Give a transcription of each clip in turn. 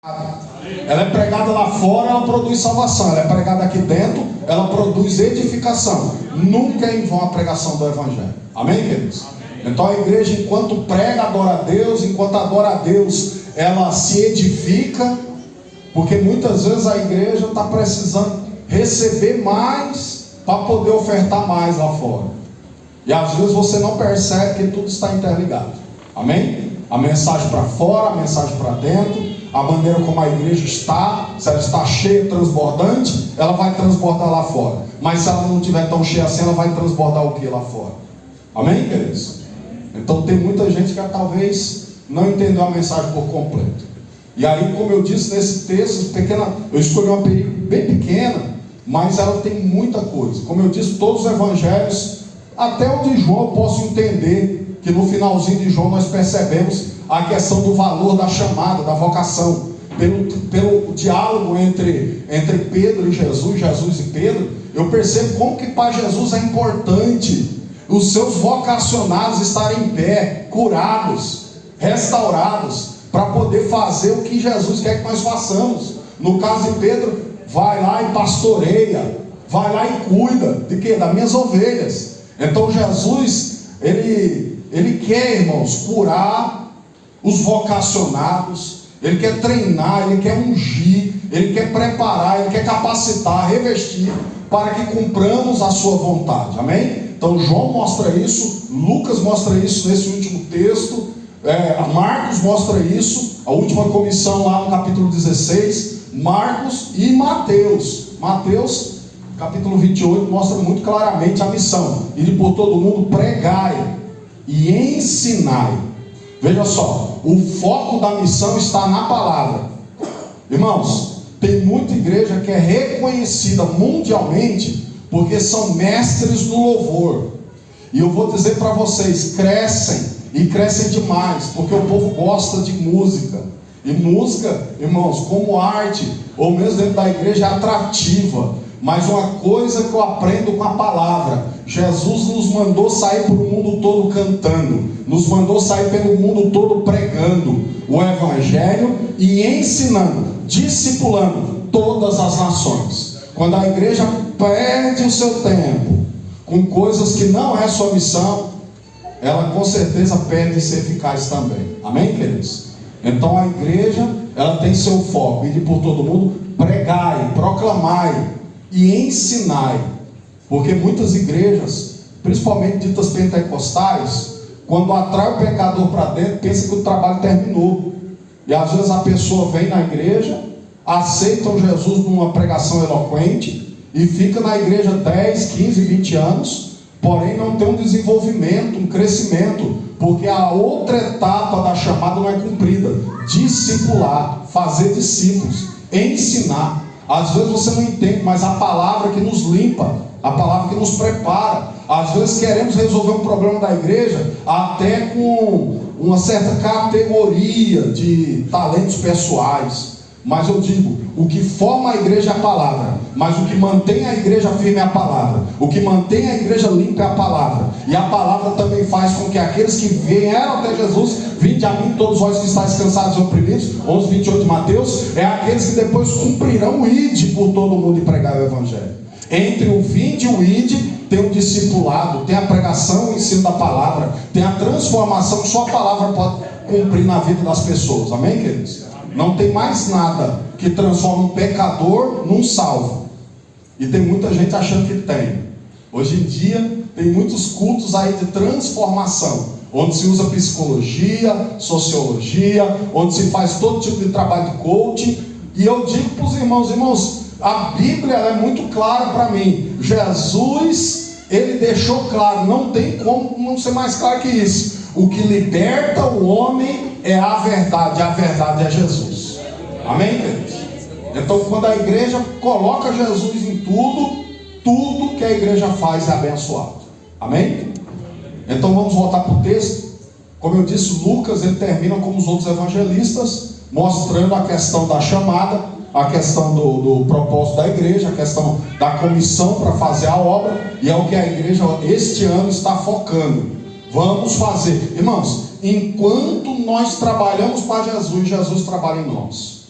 Ela é pregada lá fora, ela produz salvação. Ela é pregada aqui dentro, ela produz edificação. Nunca é em vão a pregação do Evangelho. Amém, queridos? Então a igreja, enquanto prega, adora a Deus. Enquanto adora a Deus, ela se edifica. Porque muitas vezes a igreja está precisando receber mais para poder ofertar mais lá fora. E às vezes você não percebe que tudo está interligado. Amém? A mensagem para fora, a mensagem para dentro, a maneira como a igreja está, se ela está cheia, transbordante, ela vai transbordar lá fora. Mas se ela não estiver tão cheia assim, ela vai transbordar o que lá fora? Amém, queridos? Então tem muita gente que talvez não entendeu a mensagem por completo. E aí, como eu disse nesse texto, eu escolhi uma período bem pequena, mas ela tem muita coisa. Como eu disse, todos os evangelhos, até o de João eu posso entender que no finalzinho de João nós percebemos a questão do valor da chamada, da vocação. Pelo diálogo entre Pedro e Jesus, Jesus e Pedro, eu percebo como que para Jesus é importante os seus vocacionados estarem em pé, curados, restaurados, para poder fazer o que Jesus quer que nós façamos. No caso de Pedro, vai lá e pastoreia, vai lá e cuida de quê? Das minhas ovelhas. Então Jesus, ele quer, irmãos, curar os vocacionados, ele quer treinar, ele quer ungir, ele quer preparar, ele quer capacitar, revestir, para que cumpramos a sua vontade. Amém? Então João mostra isso, Lucas mostra isso nesse último texto, Marcos mostra isso, a última comissão lá no capítulo 16, Marcos e Mateus. Mateus, capítulo 28, mostra muito claramente a missão: ir por todo mundo, pregai e ensinai. Veja só, o foco da missão está na palavra. Irmãos, tem muita igreja que é reconhecida mundialmente porque são mestres do louvor. E eu vou dizer para vocês, crescem e crescem demais, porque o povo gosta de música. E música, irmãos, como arte, ou mesmo dentro da igreja, é atrativa. Mas uma coisa que eu aprendo com a palavra: Jesus nos mandou sair pelo mundo todo cantando, nos mandou sair pelo mundo todo pregando o Evangelho e ensinando, discipulando todas as nações. Quando a igreja perde o seu tempo com coisas que não é sua missão, ela com certeza perde de ser eficaz também. Amém, queridos? Então a igreja, ela tem seu foco: ir por todo mundo, pregai, proclamai e ensinai. Porque muitas igrejas, principalmente ditas pentecostais, quando atrai o pecador para dentro, pensa que o trabalho terminou. E às vezes a pessoa vem na igreja, aceita Jesus numa pregação eloquente e fica na igreja 10, 15, 20 anos, porém não tem um desenvolvimento, um crescimento, porque a outra etapa da chamada não é cumprida: discipular, fazer discípulos, ensinar. Às vezes você não entende, mas a palavra que nos limpa, a palavra que nos prepara. Às vezes queremos resolver um problema da igreja até com uma certa categoria de talentos pessoais. Mas eu digo, o que forma a igreja é a palavra, mas o que mantém a igreja firme é a palavra. O que mantém a igreja limpa é a palavra. E a palavra também faz com que aqueles que vieram até Jesus: vinde a mim todos vós que estáis cansados e oprimidos, 11:28 de Mateus, é aqueles que depois cumprirão o ide por todo mundo e pregar o Evangelho. Entre o vinde e o ide tem o discipulado, tem a pregação, o ensino da palavra, tem a transformação que só a palavra pode cumprir na vida das pessoas. Amém, queridos? Não tem mais nada que transforme um pecador num salvo. E tem muita gente achando que tem. Hoje em dia tem muitos cultos aí de transformação, onde se usa psicologia, sociologia, onde se faz todo tipo de trabalho de coaching. E eu digo para os irmãos, a Bíblia é muito clara para mim. Jesus, ele deixou claro, não tem como não ser mais claro que isso: o que liberta o homem é a verdade é Jesus. Amém, queridos? Então quando a igreja coloca Jesus em tudo que a igreja faz é abençoado. Amém? Então vamos voltar para o texto. Como eu disse, Lucas, ele termina como os outros evangelistas, mostrando a questão da chamada, a questão do propósito da igreja, a questão da comissão para fazer a obra, e é o que a igreja este ano está focando. Vamos fazer, irmãos, enquanto nós trabalhamos para Jesus, Jesus trabalha em nós.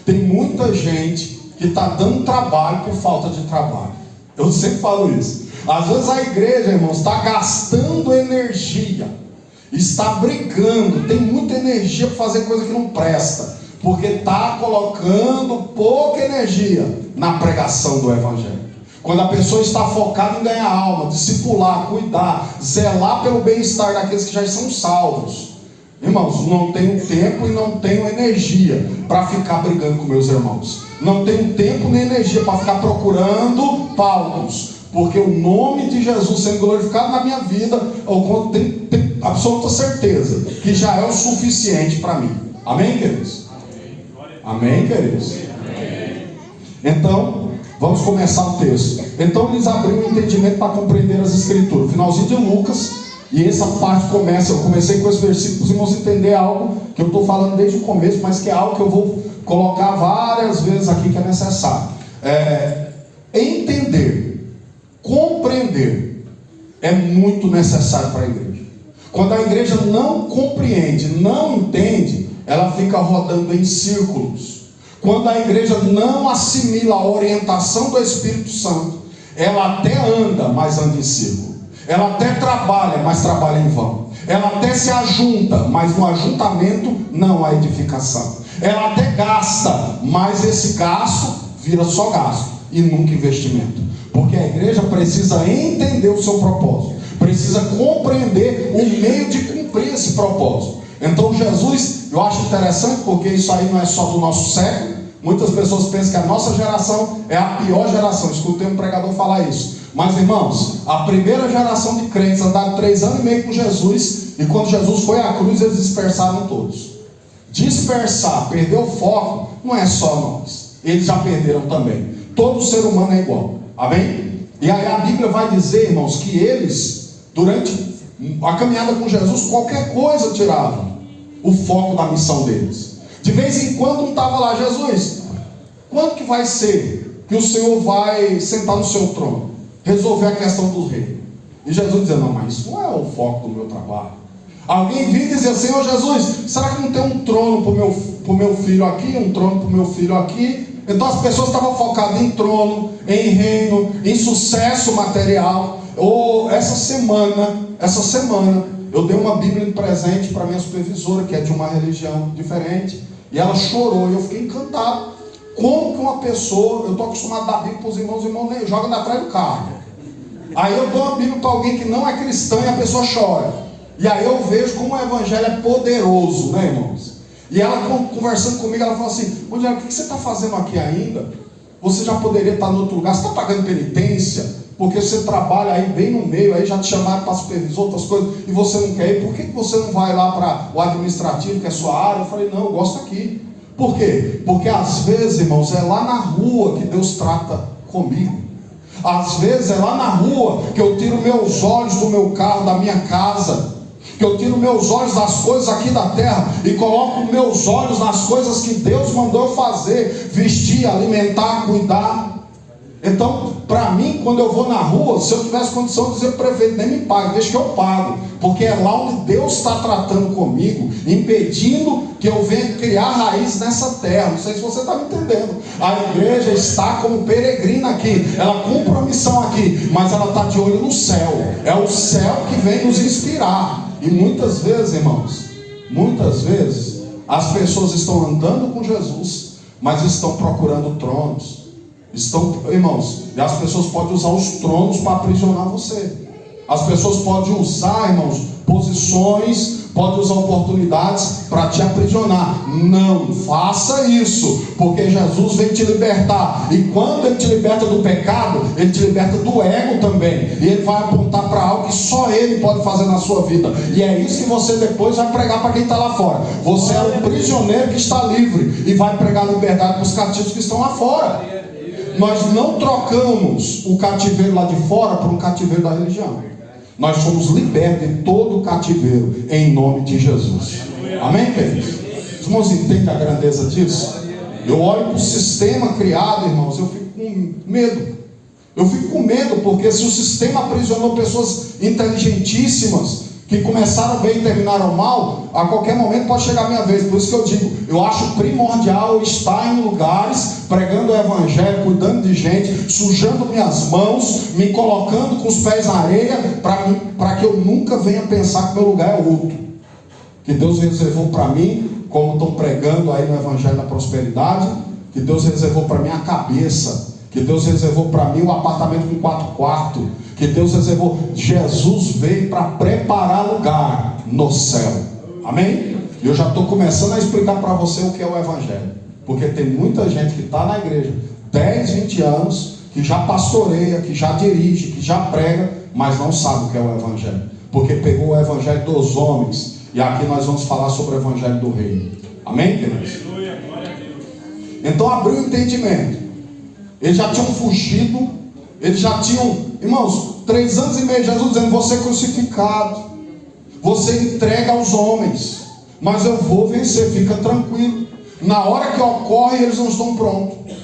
Tem muita gente que está dando trabalho por falta de trabalho. Eu sempre falo isso. Às vezes a igreja, irmãos, está gastando energia, está brigando, tem muita energia para fazer coisa que não presta, porque está colocando pouca energia na pregação do Evangelho. Quando a pessoa está focada em ganhar alma, discipular, cuidar, zelar pelo bem-estar daqueles que já são salvos, irmãos, não tenho tempo e não tenho energia para ficar brigando com meus irmãos. Não tenho tempo nem energia para ficar procurando pautas, porque o nome de Jesus sendo glorificado na minha vida, eu tenho absoluta certeza que já é o suficiente para mim. Amém, queridos? Amém, queridos? Então, vamos começar o texto. Então eles abriram o entendimento para compreender as Escrituras. Finalzinho de Lucas, e essa parte começa, eu comecei com esse versículo, para os irmãos entenderem algo que eu estou falando desde o começo, mas que é algo que eu vou colocar várias vezes aqui que é necessário. Entender, compreender, é muito necessário para a igreja. Quando a igreja não compreende, não entende, ela fica rodando em círculos. Quando a igreja não assimila a orientação do Espírito Santo, ela até anda, mas anda em círculo. Ela até trabalha, mas trabalha em vão. Ela até se ajunta, mas no ajuntamento não há edificação. Ela até gasta, mas esse gasto vira só gasto e nunca investimento. Porque a igreja precisa entender o seu propósito, precisa compreender o meio de cumprir esse propósito. Então Jesus, eu acho interessante, porque isso aí não é só do nosso século. Muitas pessoas pensam que a nossa geração é a pior geração. Escutei um pregador falar isso. Mas irmãos, a primeira geração de crentes andaram 3 anos e meio com Jesus, e quando Jesus foi à cruz, eles dispersaram todos. Dispersar, perder o foco, não é só nós. Eles já perderam também. Todo ser humano é igual. Amém? E aí a Bíblia vai dizer, irmãos, que eles, durante a caminhada com Jesus, qualquer coisa tirava o foco da missão deles. De vez em quando um estava lá: Jesus, quando que vai ser que o Senhor vai sentar no seu trono, resolver a questão do rei? E Jesus dizia: não, mas isso não é o foco do meu trabalho. Alguém vinha e dizia: Senhor Jesus, será que não tem um trono para o meu filho aqui, um trono para o meu filho aqui? Então as pessoas estavam focadas em trono, em reino, em sucesso material. Essa semana eu dei uma Bíblia de presente para minha supervisora, que é de uma religião diferente, e ela chorou, e eu fiquei encantado. Como que uma pessoa, eu estou acostumado a dar Bíblia para os irmãos nem jogam atrás do carro. Aí eu dou uma Bíblia para alguém que não é cristão e a pessoa chora. E aí eu vejo como o Evangelho é poderoso, né, irmãos? E ela conversando comigo, ela falou assim: o que você está fazendo aqui ainda? Você já poderia estar em outro lugar. Você está pagando penitência? Porque você trabalha aí bem no meio, aí já te chamaram para supervisor, outras coisas, e você não quer ir. Por que você não vai lá para o administrativo, que é a sua área? Eu falei: não, eu gosto aqui. Por quê? Porque às vezes, irmãos, é lá na rua que Deus trata comigo. Às vezes é lá na rua que eu tiro meus olhos do meu carro, da minha casa, que eu tiro meus olhos das coisas aqui da terra e coloco meus olhos nas coisas que Deus mandou eu fazer: vestir, alimentar, cuidar. Então, para mim, quando eu vou na rua, se eu tivesse condição de dizer para o prefeito: nem me pague, deixa que eu pago, porque é lá onde Deus está tratando comigo, impedindo que eu venha criar raiz nessa terra. Não sei se você está me entendendo. A igreja está como peregrina aqui, ela cumpre a missão aqui, mas ela está de olho no céu. É o céu que vem nos inspirar. E muitas vezes, irmãos, as pessoas estão andando com Jesus, mas estão procurando tronos. Irmãos, e as pessoas podem usar os tronos para aprisionar você. As pessoas podem usar, irmãos, posições, podem usar oportunidades para te aprisionar. Não faça isso, porque Jesus vem te libertar. E quando Ele te liberta do pecado, Ele te liberta do ego também. E Ele vai apontar para algo que só Ele pode fazer na sua vida. E é isso que você depois vai pregar para quem está lá fora. Você é o prisioneiro que está livre e vai pregar liberdade para os cativos que estão lá fora. Nós não trocamos o cativeiro lá de fora por um cativeiro da religião. Nós somos libertos de todo o cativeiro em nome de Jesus. Amém, queridos? Os irmãos entendem a grandeza disso? Eu olho para o sistema criado, irmãos, eu fico com medo. Eu fico com medo, porque se o sistema aprisionou pessoas inteligentíssimas, que começaram bem e terminaram mal, a qualquer momento pode chegar a minha vez. Por isso que eu digo, eu acho primordial estar em lugares, pregando o evangelho, cuidando de gente, sujando minhas mãos, me colocando com os pés na areia, para que eu nunca venha pensar que meu lugar é outro. Que Deus reservou para mim, como estão pregando aí no evangelho da prosperidade, que Deus reservou para mim a cabeça, que Deus reservou para mim um apartamento com 4 quartos, que Deus reservou. Jesus veio para preparar lugar no céu. Amém? Eu já estou começando a explicar para você o que é o evangelho, porque tem muita gente que está na igreja 10, 20 anos, que já pastoreia, que já dirige, que já prega, mas não sabe o que é o evangelho, porque pegou o evangelho dos homens. E aqui nós vamos falar sobre o evangelho do reino. Amém, queridos? Então abriu o entendimento. Eles já tinham fugido, eles já tinham, irmãos, 3 anos e meio, Jesus dizendo: você é crucificado, você entrega aos homens, mas eu vou vencer, fica tranquilo. Na hora que ocorre, eles não estão prontos.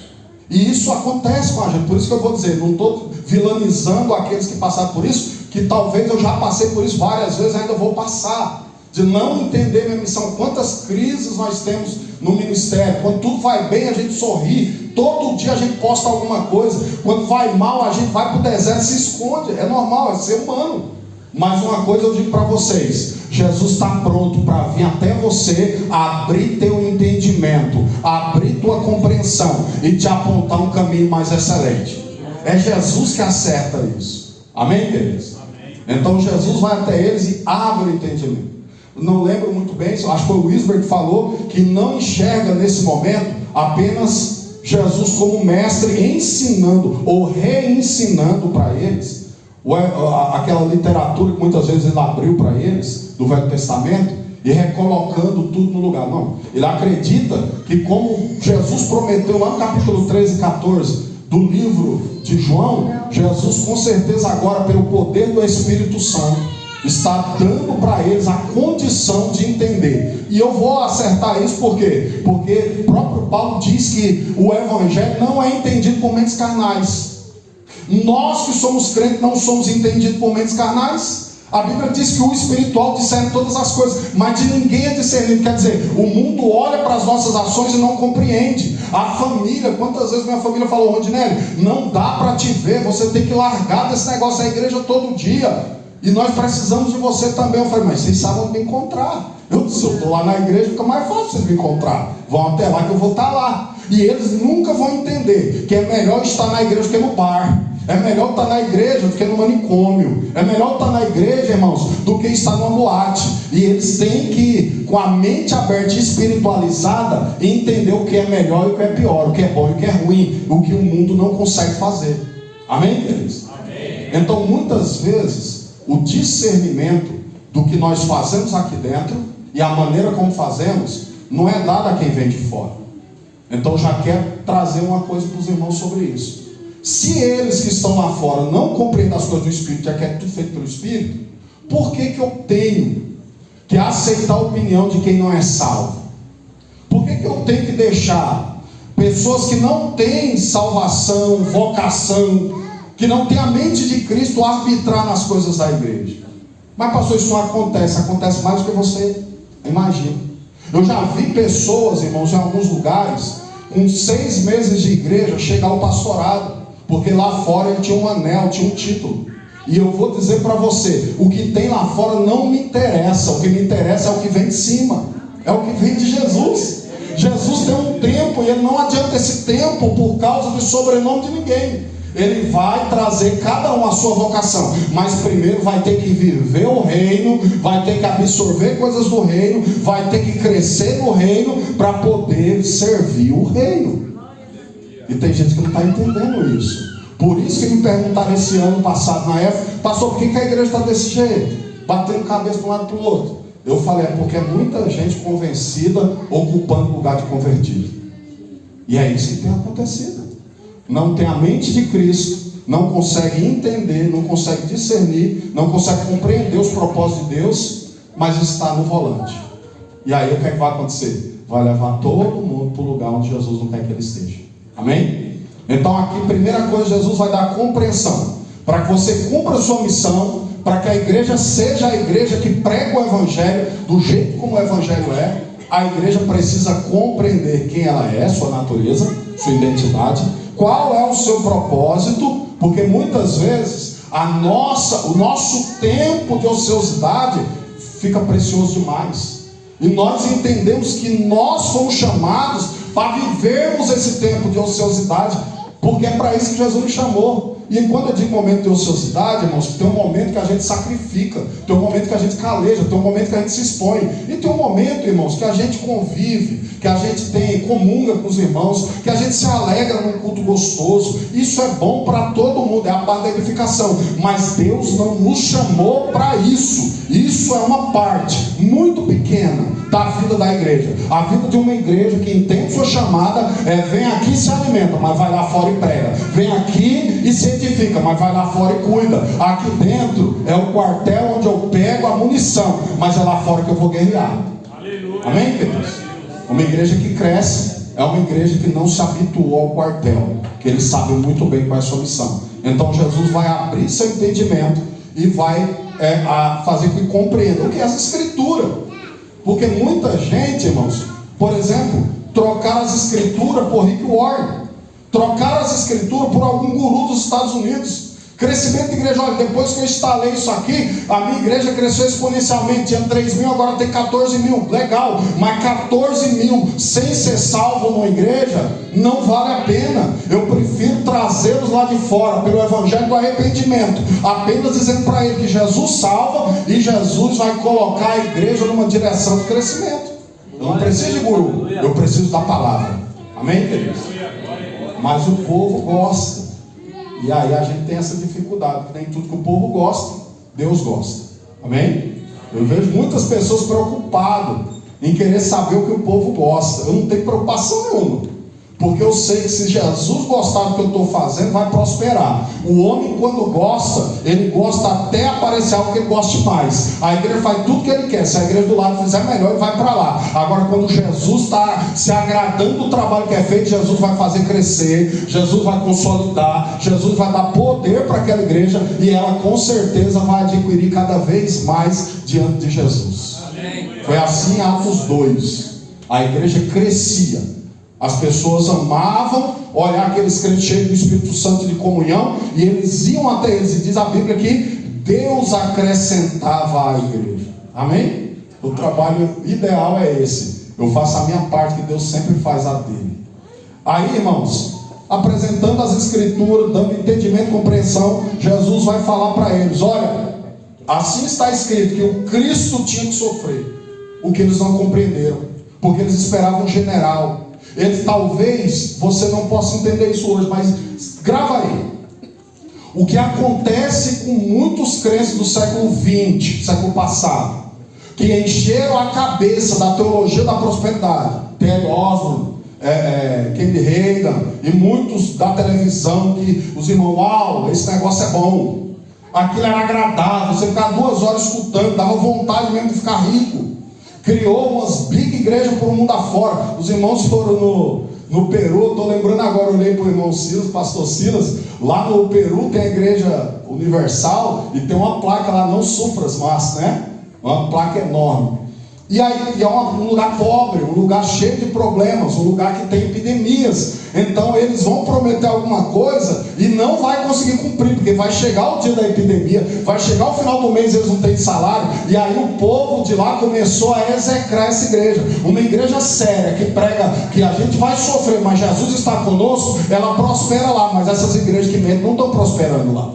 E isso acontece com a gente. Por isso que eu vou dizer, não estou vilanizando aqueles que passaram por isso, que talvez eu já passei por isso várias vezes, ainda vou passar, de não entender minha missão. Quantas crises nós temos no ministério. Quando tudo vai bem, a gente sorri, todo dia a gente posta alguma coisa. Quando vai mal, a gente vai para o deserto e se esconde. É normal, é ser humano. Mas uma coisa eu digo para vocês: Jesus está pronto para vir até você, abrir teu entendimento, abrir tua compreensão e te apontar um caminho mais excelente. É Jesus que acerta isso. Amém, queridos? Então Jesus vai até eles e abre o entendimento. Não lembro muito bem, acho que foi o Wisber que falou que não enxerga nesse momento apenas Jesus como mestre ensinando ou reensinando para eles aquela literatura que muitas vezes ele abriu para eles do Velho Testamento e recolocando tudo no lugar. Não, ele acredita que, como Jesus prometeu lá no capítulo 13 e 14 do livro de João, Jesus com certeza agora, pelo poder do Espírito Santo, está dando para eles a condição de entender. E eu vou acertar isso por quê? Porque o próprio Paulo diz que o evangelho não é entendido por mentes carnais. Nós que somos crentes não somos entendidos por mentes carnais. A Bíblia diz que o espiritual discerne todas as coisas, mas de ninguém é discernido. Quer dizer, o mundo olha para as nossas ações e não compreende. A família, quantas vezes minha família falou: Rondinelli, não dá para te ver, você tem que largar desse negócio da igreja todo dia, e nós precisamos de você também. Eu falei: mas vocês sabem onde me encontrar. Eu disse: eu estou lá na igreja, fica mais fácil vocês me encontrar. Vão até lá que eu vou estar lá. E eles nunca vão entender que é melhor estar na igreja do que no bar. É melhor estar na igreja do que no manicômio. É melhor estar na igreja, irmãos, do que estar numa boate. E eles têm que, com a mente aberta e espiritualizada, entender o que é melhor e o que é pior, o que é bom e o que é ruim, o que o mundo não consegue fazer. Amém, queridos? Amém. Então, muitas vezes, o discernimento do que nós fazemos aqui dentro e a maneira como fazemos não é dado a quem vem de fora. Então, já quero trazer uma coisa para os irmãos sobre isso. Se eles que estão lá fora não compreendem as coisas do Espírito, já que é tudo feito pelo Espírito, por que eu tenho que aceitar a opinião de quem não é salvo? Por que eu tenho que deixar pessoas que não têm salvação, vocação, que não têm a mente de Cristo arbitrar nas coisas da igreja? Mas pastor, isso não acontece. Acontece mais do que você imagina. Eu já vi pessoas, irmãos, em alguns lugares, com 6 meses de igreja, chegar ao pastorado, porque lá fora ele tinha um anel, tinha um título. E eu vou dizer para você, o que tem lá fora não me interessa. O que me interessa é o que vem de cima, é o que vem de Jesus. Jesus tem um tempo e ele não adianta esse tempo por causa do sobrenome de ninguém. Ele vai trazer cada um a sua vocação, mas primeiro vai ter que viver o reino, vai ter que absorver coisas do reino, vai ter que crescer no reino para poder servir o reino. E tem gente que não está entendendo isso. Por isso que me perguntaram esse ano passado na época: pastor, por que a igreja está desse jeito? Batendo cabeça de um lado para o outro. Eu falei: é porque é muita gente convencida ocupando o lugar de convertido. E é isso que tem acontecido. Não tem a mente de Cristo, não consegue entender, não consegue discernir, não consegue compreender os propósitos de Deus, mas está no volante. E aí o que é que vai acontecer? Vai levar todo mundo para o lugar onde Jesus não quer que ele esteja. Amém? Então aqui, primeira coisa, Jesus vai dar compreensão, para que você cumpra a sua missão, para que a igreja seja a igreja que prega o evangelho do jeito como o evangelho é, a igreja precisa compreender quem ela é, sua natureza, sua identidade, qual é o seu propósito, porque muitas vezes o nosso tempo de ociosidade fica precioso demais. E nós entendemos que nós fomos chamados para vivermos esse tempo de ociosidade, porque é para isso que Jesus nos chamou. E quando eu digo momento de ociosidade, irmãos, tem um momento que a gente sacrifica, tem um momento que a gente caleja, tem um momento que a gente se expõe, e tem um momento, irmãos, que a gente convive, que a gente comunga com os irmãos, que a gente se alegra num culto gostoso. Isso é bom para todo mundo, é a parte da edificação, mas Deus não nos chamou para isso. Isso é uma parte muito pequena da vida da igreja. A vida de uma igreja que entende sua chamada vem aqui e se alimenta, mas vai lá fora e prega. Vem aqui e se edifica, mas vai lá fora e cuida. Aqui dentro é o quartel onde eu pego a munição, mas é lá fora que eu vou guerrear. Aleluia. Amém, queridos? Uma igreja que cresce é uma igreja que não se habituou ao quartel, que eles sabem muito bem qual é a sua missão. Então Jesus vai abrir seu entendimento e vai fazer com que compreenda o que é essa escritura. Porque muita gente, irmãos, por exemplo, trocaram as escrituras por Rick Warren, trocaram as escrituras por algum guru dos Estados Unidos. Crescimento de igreja, olha, depois que eu instalei isso aqui, a minha igreja cresceu exponencialmente, tinha 3 mil, agora tem 14 mil, legal, mas 14 mil sem ser salvo numa igreja, não vale a pena. Eu prefiro trazê-los lá de fora, pelo evangelho do arrependimento, apenas dizendo para ele que Jesus salva, e Jesus vai colocar a igreja numa direção de crescimento. Eu não preciso de guru, eu preciso da palavra. Amém, queridos? Mas o povo gosta. E aí a gente tem essa dificuldade, que nem tudo que o povo gosta, Deus gosta. Amém? Eu vejo muitas pessoas preocupadas em querer saber o que o povo gosta. Eu não tenho preocupação nenhuma, porque eu sei que se Jesus gostar do que eu estou fazendo, vai prosperar. O homem, quando gosta, ele gosta até aparecer algo que ele goste mais. A igreja faz tudo que ele quer. Se a igreja do lado fizer melhor, ele vai para lá. Agora, quando Jesus está se agradando do trabalho que é feito, Jesus vai fazer crescer, Jesus vai consolidar, Jesus vai dar poder para aquela igreja, e ela com certeza vai adquirir cada vez mais diante de Jesus. Amém. Foi assim em Atos 2. A igreja crescia. As pessoas amavam olhar aqueles crentes cheios do Espírito Santo de comunhão, e eles iam até eles, e diz a Bíblia que Deus acrescentava à igreja. Amém? O trabalho ideal é esse. Eu faço a minha parte, que Deus sempre faz a dele. Aí, irmãos, apresentando as escrituras, dando entendimento e compreensão, Jesus vai falar para eles: olha, assim está escrito que o Cristo tinha que sofrer, o que eles não compreenderam, porque eles esperavam um general. Talvez você não possa entender isso hoje, mas grava aí. O que acontece com muitos crentes do século XX, século passado, que encheram a cabeça da teologia da prosperidade, T.L. Osborne, Kennedy Reagan, e muitos da televisão, que os irmãos, uau, esse negócio é bom, aquilo era agradável, você ficava 2 horas escutando, dava vontade mesmo de ficar rico. Criou umas big igrejas por um mundo afora. Os irmãos foram no Peru, estou lembrando agora, eu olhei para o irmão Silas, pastor Silas. Lá no Peru tem a igreja universal, e tem uma placa lá, não sofras mais, né? Uma placa enorme. E aí é um lugar pobre, um lugar cheio de problemas, um lugar que tem epidemias. Então eles vão prometer alguma coisa e não vai conseguir cumprir, porque vai chegar o dia da epidemia, vai chegar o final do mês, eles não têm salário. E aí o povo de lá começou a execrar essa igreja. Uma igreja séria, que prega que a gente vai sofrer, mas Jesus está conosco, ela prospera lá. Mas essas igrejas que mentem não estão prosperando lá.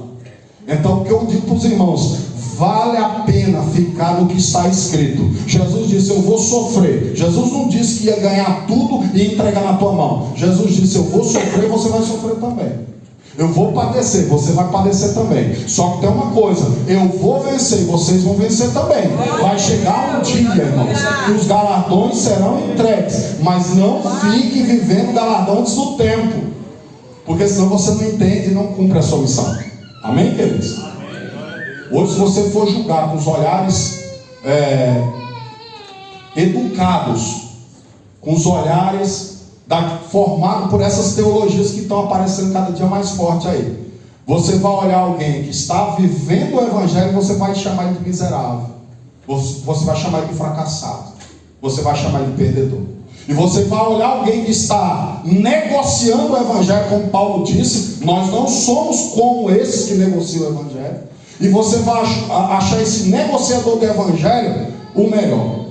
Então o que eu digo para os irmãos: vale a pena ficar no que está escrito. Jesus disse: eu vou sofrer. Jesus não disse que ia ganhar tudo e entregar na tua mão. Jesus disse: eu vou sofrer, você vai sofrer também. Eu vou padecer, você vai padecer também. Só que tem uma coisa: eu vou vencer, vocês vão vencer também. Vai chegar um dia, irmãos, que os galardões serão entregues. Mas não fique vivendo galardão antes do tempo, porque senão você não entende e não cumpre a sua missão. Amém, queridos? Hoje, se você for julgar com os olhares educados, com os olhares formados por essas teologias que estão aparecendo cada dia mais forte aí, Você vai olhar alguém que está vivendo o evangelho e você vai chamar ele de miserável. Você vai chamar ele de fracassado. Você vai chamar ele de perdedor. E você vai olhar alguém que está negociando o evangelho, como Paulo disse, nós não somos como esses que negociam o evangelho. E você vai achar esse negociador do evangelho o melhor.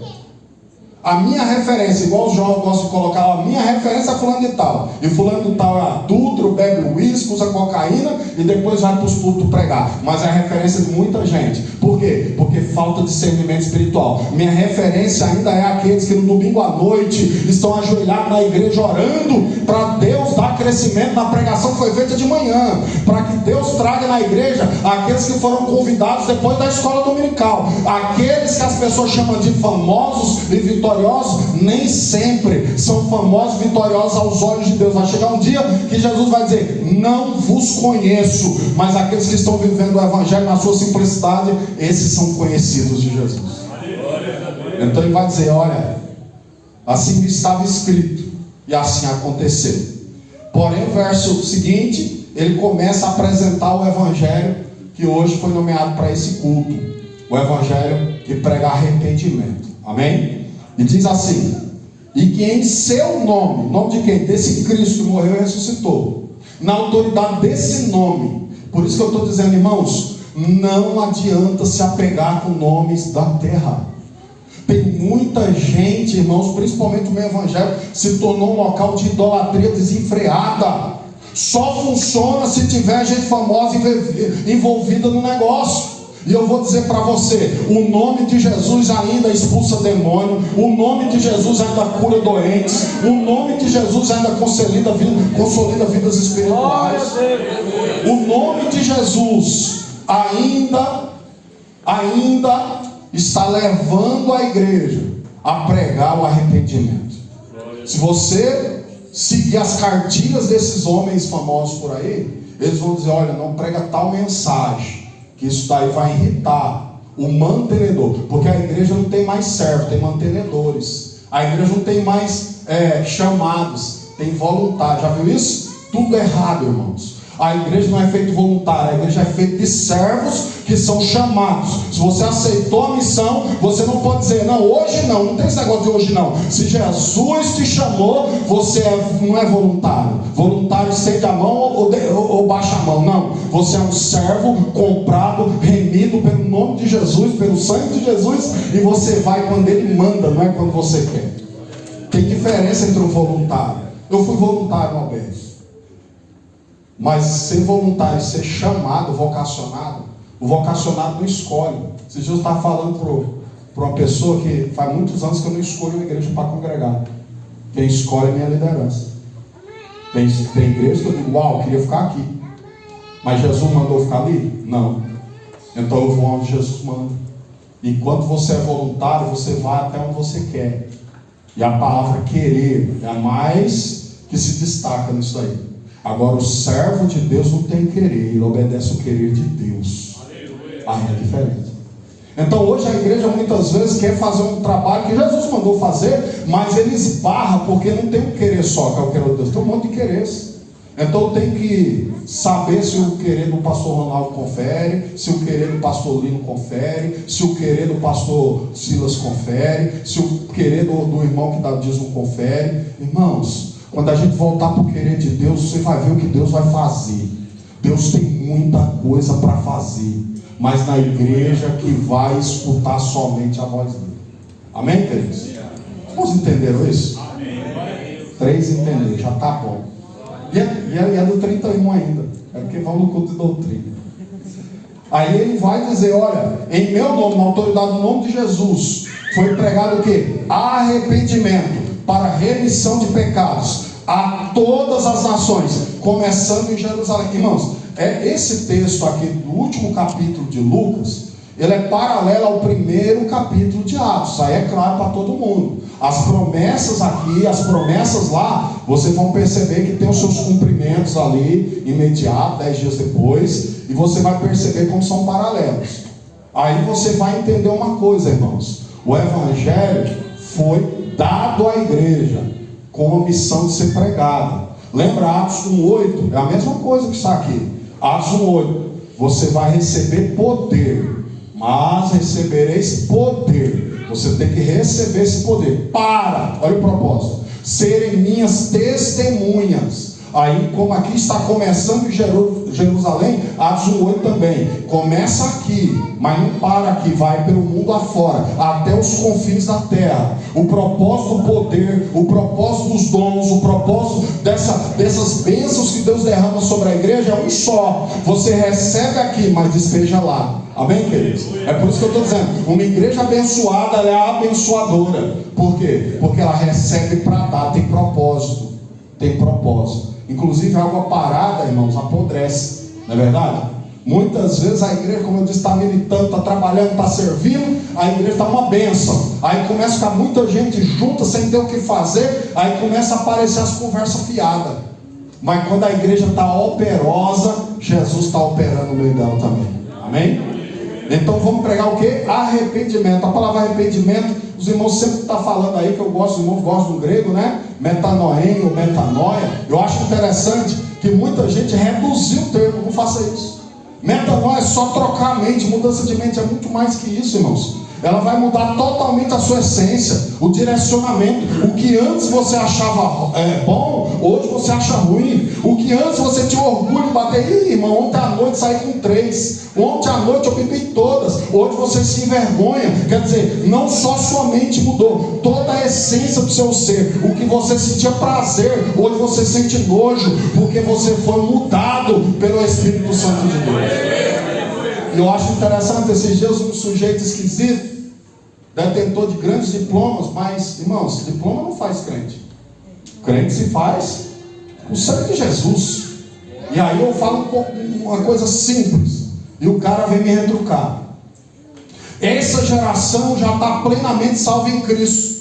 A minha referência, igual os jovens gostam de colocar, a minha referência é fulano de tal. E fulano de tal é adúltero, bebe uísque, usa cocaína e depois vai para os cultos pregar. Mas é a referência de muita gente. Por quê? Porque falta discernimento espiritual. Minha referência ainda é aqueles que no domingo à noite estão ajoelhados na igreja orando para Deus dar crescimento na pregação que foi feita de manhã. Para que Deus traga na igreja aqueles que foram convidados depois da escola dominical. Aqueles que as pessoas chamam de famosos e vitoriosos, nem sempre são famosos e vitoriosos aos olhos de Deus. Vai chegar um dia que Jesus vai dizer: não vos conheço. Mas aqueles que estão vivendo o evangelho na sua simplicidade, esses são conhecidos de Jesus. Então ele vai dizer: olha, assim estava escrito e assim aconteceu. Porém, o verso seguinte, ele começa a apresentar o evangelho que hoje foi nomeado para esse culto, o evangelho que prega arrependimento. Amém? E diz assim: e que em seu nome, nome de quem? Desse Cristo que morreu e ressuscitou, na autoridade desse nome. Por isso que eu estou dizendo, irmãos, não adianta se apegar com nomes da terra. Tem muita gente, irmãos, principalmente o meu evangelho, se tornou um local de idolatria desenfreada. Só funciona se tiver gente famosa envolvida no negócio. E eu vou dizer para você, o nome de Jesus ainda expulsa demônio, o nome de Jesus ainda cura doentes, o nome de Jesus ainda consolida vidas espirituais. O nome de Jesus ainda está levando a igreja a pregar o arrependimento. Se você seguir as cartilhas desses homens famosos por aí, eles vão dizer: olha, não prega tal mensagem, que isso daí vai irritar o mantenedor. Porque a igreja não tem mais servo, tem mantenedores. A igreja não tem mais chamados, tem voluntários. Já viu isso? Tudo errado, irmãos. A igreja não é feita de voluntário, a igreja é feita de servos que são chamados. Se você aceitou a missão, você não pode dizer: não, hoje não tem esse negócio de hoje não. Se Jesus te chamou, você não é voluntário. Voluntário estende a mão ou baixa a mão. Não, você é um servo comprado, remido pelo nome de Jesus, pelo sangue de Jesus, e você vai quando ele manda, não é quando você quer. Tem diferença entre um voluntário. Eu fui voluntário no Alberto. Mas ser voluntário e ser chamado, vocacionado, o vocacionado não escolhe. Esse dia eu estava falando para uma pessoa que faz muitos anos que eu não escolho uma igreja para congregar. Quem escolhe é minha liderança. Tem igreja que eu digo: uau, eu queria ficar aqui. Mas Jesus mandou ficar ali? Não. Então eu vou onde Jesus manda. Enquanto você é voluntário, você vai até onde você quer. E a palavra querer é a mais que se destaca nisso aí. Agora, o servo de Deus não tem querer, ele obedece o querer de Deus. Aí é diferente. Então hoje a igreja muitas vezes quer fazer um trabalho que Jesus mandou fazer, mas ele esbarra porque não tem um querer só, que é o querer de Deus, tem um monte de quereres. Então tem que saber se o querer do pastor Ronaldo confere, se o querer do pastor Lino confere, se o querer do pastor Silas confere, se o querer do irmão que dá dízimo confere. Irmãos, quando a gente voltar para o querer de Deus, você vai ver o que Deus vai fazer. Deus tem muita coisa para fazer, mas na igreja que vai escutar somente a voz dele. Amém, queridos? Vocês entenderam isso? Amém. 3 entenderam, já está bom. E é do 31 ainda, é porque vão no culto de doutrina. Aí ele vai dizer: olha, em meu nome, na autoridade do nome de Jesus, foi pregado o quê? Arrependimento para remissão de pecados a todas as nações, começando em Jerusalém. Irmãos, esse texto aqui do último capítulo de Lucas, ele é paralelo ao primeiro capítulo de Atos. Aí é claro para todo mundo. As promessas aqui, as promessas lá, vocês vão perceber que tem os seus cumprimentos ali, imediato, 10 dias depois, e você vai perceber como são paralelos. Aí você vai entender uma coisa, irmãos: o evangelho foi dado à igreja com a missão de ser pregado. Lembra Atos 1:8? É a mesma coisa que está aqui. Atos 1:8. Você vai receber poder, mas recebereis poder. Você tem que receber esse poder para, olha o propósito, serem minhas testemunhas. Aí, como aqui está começando em Jerusalém, Atos 1:8 também. Começa aqui, mas não para aqui, vai pelo mundo afora, até os confins da terra. O propósito do poder, o propósito dos dons, o propósito dessas bênçãos que Deus derrama sobre a igreja é um só. Você recebe aqui, mas despeja lá. Amém, queridos? É por isso que eu estou dizendo, uma igreja abençoada, ela é abençoadora. Por quê? Porque ela recebe para dar, tem propósito. Tem propósito. Inclusive a água parada, irmãos, apodrece. Não é verdade? Muitas vezes a igreja, como eu disse, está militando, está trabalhando, está servindo. A igreja está uma bênção. Aí começa a ficar muita gente junta, sem ter o que fazer. Aí começa a aparecer as conversas fiadas. Mas quando a igreja está operosa, Jesus está operando no meio dela também. Amém? Então vamos pregar o que? Arrependimento. A palavra arrependimento, os irmãos sempre estão falando aí, que eu gosto, os irmãos gostam do grego, né? Metanoem ou metanoia. Eu acho interessante que muita gente reduziu o termo. Não faça isso. Metanoia é só trocar a mente. Mudança de mente é muito mais que isso, irmãos. Ela vai mudar totalmente a sua essência, o direcionamento. O que antes você achava bom, hoje você acha ruim. O que antes você tinha orgulho de bater, irmão, ontem à noite saí com 3. Ontem à noite eu bebi todas. Hoje você se envergonha. Quer dizer, não só sua mente mudou, toda a essência do seu ser. O que você sentia prazer, hoje você sente nojo, porque você foi mudado pelo Espírito Santo de Deus. E eu acho interessante, esses dias um sujeito esquisito, detentor de grandes diplomas, mas, irmãos, diploma não faz crente. Crente se faz com o sangue de Jesus. E aí eu falo uma coisa simples, e o cara vem me retrucar. Essa geração já está plenamente salva em Cristo.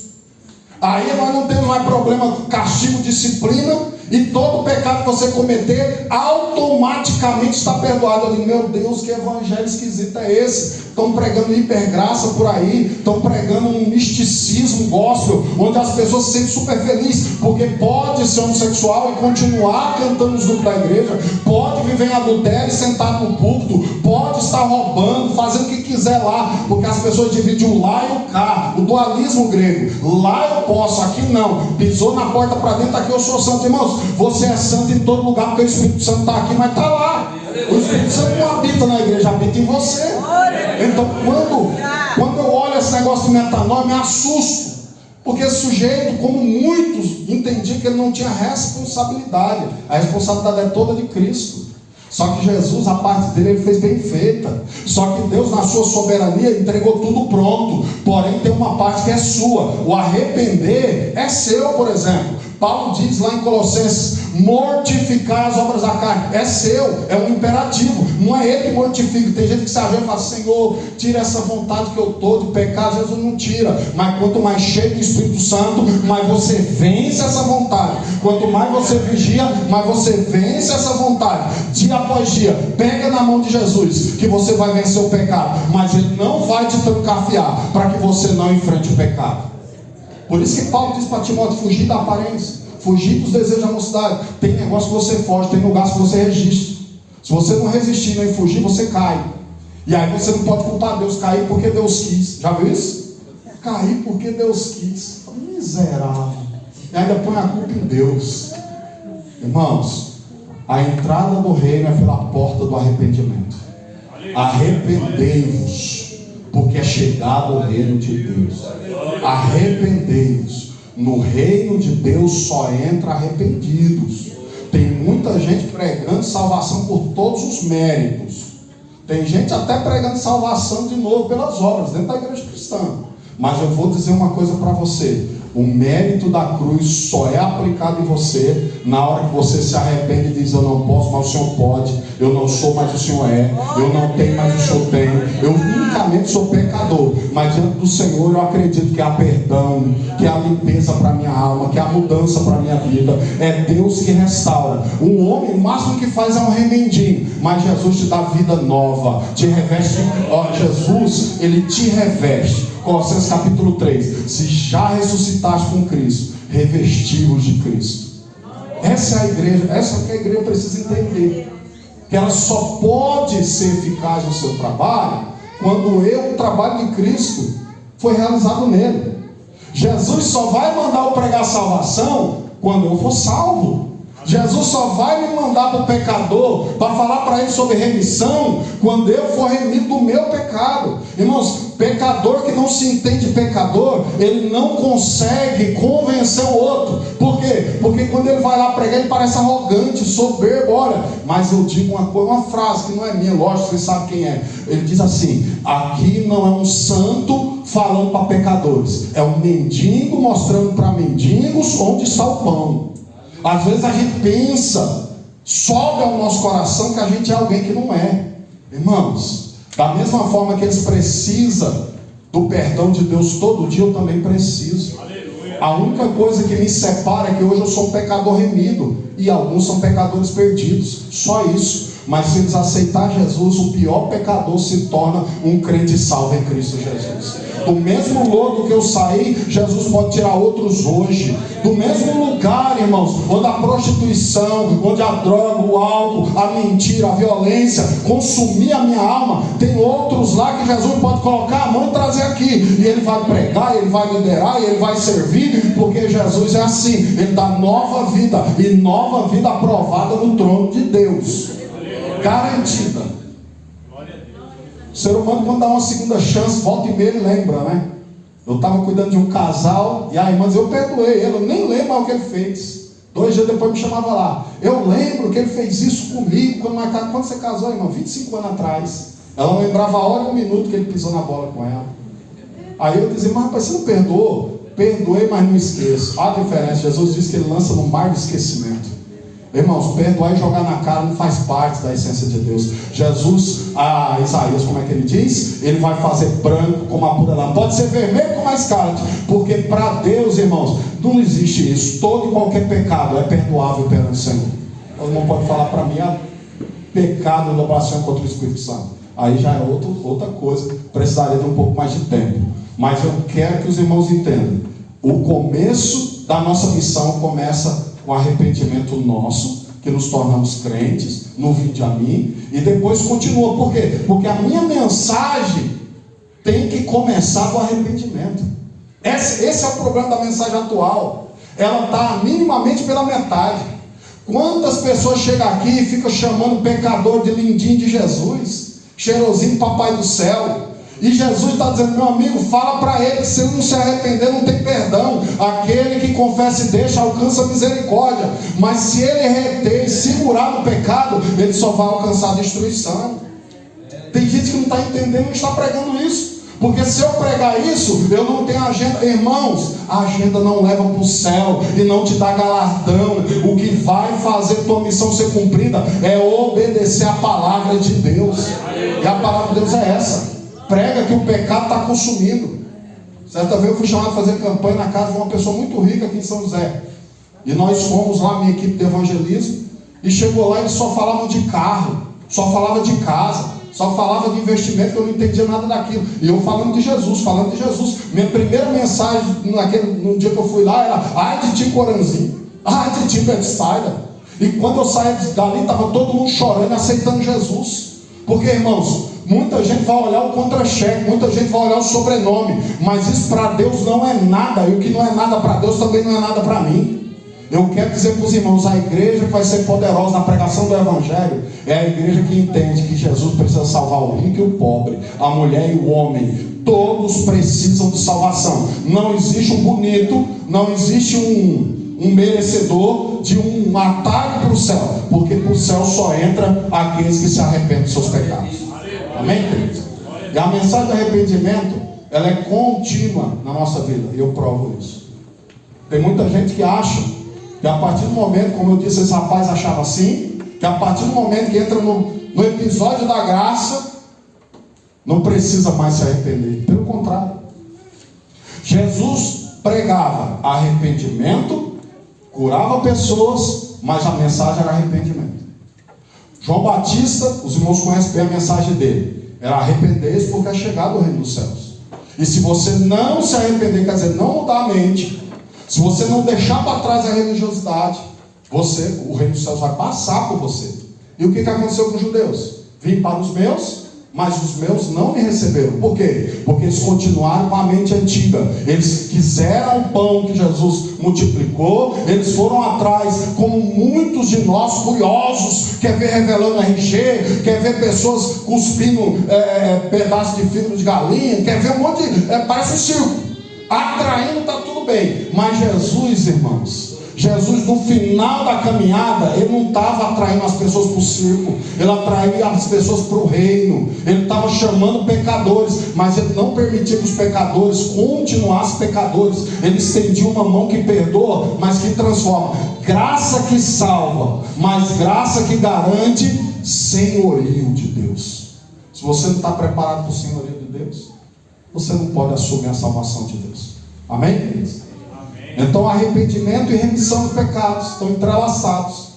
Aí nós não temos mais problema com castigo, disciplina, e todo pecado que você cometer automaticamente está perdoado. Eu digo, meu Deus, que evangelho esquisito é esse? Estão pregando hipergraça por aí, estão pregando um misticismo gospel, onde as pessoas se sentem super felizes, porque pode ser homossexual e continuar cantando nos grupos da igreja, pode viver em adultério e sentar no púlpito, pode estar roubando, fazendo o que quiser lá, porque as pessoas dividem o lá e o cá, o dualismo grego. Lá eu posso, aqui não. Pisou na porta para dentro, aqui eu sou santo. Irmãos, você é santo em todo lugar, porque o Espírito Santo está aqui, mas está lá. O Espírito Santo não habita na igreja, habita em você. Então quando eu olho esse negócio de metanoia, me assusto, porque esse sujeito, como muitos, entendia que ele não tinha responsabilidade. A responsabilidade é toda de Cristo. Só que Jesus, a parte dele, ele fez bem feita. Só que Deus, na sua soberania, entregou tudo pronto. Porém tem uma parte que é sua. O arrepender é seu, por exemplo. Paulo diz lá em Colossenses, mortificar as obras da carne. É seu, é um imperativo. Não é ele que mortifica. Tem gente que se ajoelha e fala, Senhor, tira essa vontade que eu estou de pecar. Jesus não tira. Mas quanto mais cheio do Espírito Santo, mais você vence essa vontade. Quanto mais você vigia, mais você vence essa vontade. Dia após dia, pega na mão de Jesus, que você vai vencer o pecado. Mas ele não vai te trancafiar para que você não enfrente o pecado. Por isso que Paulo diz para Timóteo, fugir da aparência, fugir dos desejos da mocidade. Tem negócio que você foge, tem lugar que você registra. Se você não resistir nem fugir, você cai. E aí você não pode culpar Deus, cair porque Deus quis. Já viu isso? Cair porque Deus quis. Miserável. E ainda põe a culpa em Deus. Irmãos, a entrada do reino é pela porta do arrependimento. Arrependei-vos, porque é chegado o reino de Deus. Arrependei-vos. No reino de Deus só entra arrependidos. Tem muita gente pregando salvação por todos os méritos. Tem gente até pregando salvação de novo pelas obras dentro da igreja cristã. Mas eu vou dizer uma coisa para você: o mérito da cruz só é aplicado em você na hora que você se arrepende e diz, eu não posso, mas o Senhor pode. Eu não sou, mas o Senhor é. Eu não tenho, mas o Senhor tem. Eu unicamente sou pecador, mas diante do Senhor eu acredito que há perdão, que há limpeza para minha alma, que há mudança para minha vida. É Deus que restaura. Um homem, o máximo que faz é um remendinho, mas Jesus te dá vida nova, te reveste. Jesus, ele te reveste. Colossenses capítulo 3. Se já ressuscitaste com Cristo, revesti-vos de Cristo. Essa é a igreja, essa que a igreja precisa entender. que ela só pode ser eficaz no seu trabalho quando o trabalho de Cristo foi realizado nele. Jesus só vai mandar eu pregar salvação quando eu for salvo. Jesus só vai me mandar para o pecador, para falar para ele sobre remissão, quando eu for remido do meu pecado. Irmãos, pecador que não se entende pecador, ele não consegue convencer o outro. Por quê? Porque quando ele vai lá pregar, ele parece arrogante, soberbo. Olha, mas eu digo uma coisa, uma frase que não é minha, lógico, você sabe quem é. Ele diz assim: aqui não é um santo falando para pecadores, é um mendigo mostrando para mendigos onde está o pão. Às vezes a gente pensa, sobe ao nosso coração que a gente é alguém que não é. Irmãos, da mesma forma que eles precisam do perdão de Deus todo dia, eu também preciso. Aleluia. A única coisa que me separa é que hoje eu sou um pecador remido e alguns são pecadores perdidos, só isso. Mas se eles aceitarem Jesus, o pior pecador se torna um crente salvo em Cristo Jesus. Do mesmo lodo que eu saí, Jesus pode tirar outros hoje. Do mesmo lugar, irmãos, onde a prostituição, onde a droga, o álcool, a mentira, a violência consumir a minha alma, tem outros lá que Jesus pode colocar a mão e trazer aqui. E ele vai pregar, ele vai liderar, ele vai servir, porque Jesus é assim, ele dá nova vida, e nova vida aprovada no trono de Deus, garantida. O ser humano, quando dá uma segunda chance, volta e meia, ele lembra, né? Eu estava cuidando de um casal, e a irmã dizia: eu perdoei ele, eu nem lembro mais o que ele fez. 2 dias depois me chamava lá: eu lembro que ele fez isso comigo quando você casou, irmão, 25 anos atrás. Ela não lembrava a hora e o minuto que ele pisou na bola com ela. Aí eu dizia: mas rapaz, você não perdoou? Perdoei, mas não esqueço. Olha a diferença. Jesus disse que ele lança no mar do esquecimento. Irmãos, perdoar e jogar na cara não faz parte da essência de Deus. Jesus, Isaías, como é que ele diz? Ele vai fazer branco como a pura lã. Pode ser vermelho como a escarlate. Porque para Deus, irmãos, não existe isso. Todo e qualquer pecado é perdoável perante o Senhor. O irmão pode falar para mim: pecado da blasfêmia contra o Espírito Santo. Aí já é outra coisa. Precisaria de um pouco mais de tempo. Mas eu quero que os irmãos entendam. O começo da nossa missão começa com arrependimento nosso, que nos tornamos crentes, no vinde a mim, e depois continua. Por quê? Porque a minha mensagem tem que começar do arrependimento. Esse é o problema da mensagem atual. Ela está minimamente pela metade. Quantas pessoas chegam aqui e ficam chamando o pecador de lindinho de Jesus, cheirosinho papai do céu? E Jesus está dizendo: meu amigo, fala para ele que se ele não se arrepender, não tem perdão. Aquele que confessa e deixa alcança a misericórdia. Mas se ele reter e segurar no pecado, ele só vai alcançar a destruição. Tem gente que não está entendendo, não está pregando isso. Porque se eu pregar isso, eu não tenho agenda. Irmãos, a agenda não leva para o céu e não te dá galardão. O que vai fazer tua missão ser cumprida é obedecer a palavra de Deus. E a palavra de Deus é essa: prega que o pecado está consumindo. Certa vez eu fui chamado a fazer campanha na casa de uma pessoa muito rica aqui em São José. E nós fomos lá, minha equipe de evangelismo, e chegou lá e eles só falavam de carro, só falava de casa, só falava de investimento, que eu não entendia nada daquilo. E eu falando de Jesus. Minha primeira mensagem no dia que eu fui lá era: ai de ti, Coranzinho, ai de ti, Betsaida. E quando eu saí dali, estava todo mundo chorando, aceitando Jesus. Porque, irmãos, muita gente vai olhar o contra-cheque, muita gente vai olhar o sobrenome, mas isso para Deus não é nada, e o que não é nada para Deus também não é nada para mim. Eu quero dizer para os irmãos: a igreja que vai ser poderosa na pregação do Evangelho é a igreja que entende que Jesus precisa salvar o rico e o pobre, a mulher e o homem. Todos precisam de salvação. Não existe um bonito, não existe um merecedor de um atalho para o céu, porque para o céu só entra aqueles que se arrependem dos seus pecados. Amém, queridos? E a mensagem do arrependimento, ela é contínua na nossa vida, e eu provo isso. Tem muita gente que acha que a partir do momento, como eu disse, esse rapaz achava assim, que a partir do momento que entra no episódio da graça, não precisa mais se arrepender. Pelo contrário, Jesus pregava arrependimento, curava pessoas, mas a mensagem era arrependimento. João Batista, os irmãos conhecem bem a mensagem dele, era: arrepender-se porque é chegado o reino dos céus. E se você não se arrepender, quer dizer, não mudar a mente, se você não deixar para trás a religiosidade, o reino dos céus vai passar por você. E o que aconteceu com os judeus? Vim para os meus, mas os meus não me receberam. Por quê? Porque eles continuaram com a mente antiga. Eles quiseram o pão que Jesus multiplicou. Eles foram atrás, como muitos de nós, curiosos. Quer ver revelando RG, quer ver pessoas cuspindo pedaços de fígado de galinha, quer ver um monte de... parece um circo. Atraindo, está tudo bem. Mas Jesus, irmãos, Jesus, no final da caminhada, ele não estava atraindo as pessoas para o circo, ele atraía as pessoas para o reino. Ele estava chamando pecadores, mas ele não permitia que os pecadores continuassem pecadores. Ele estendia uma mão que perdoa, mas que transforma. Graça que salva, mas graça que garante senhorio de Deus. Se você não está preparado para o senhorio de Deus, você não pode assumir a salvação de Deus. Amém, queridos? Então arrependimento e remissão de pecados estão entrelaçados.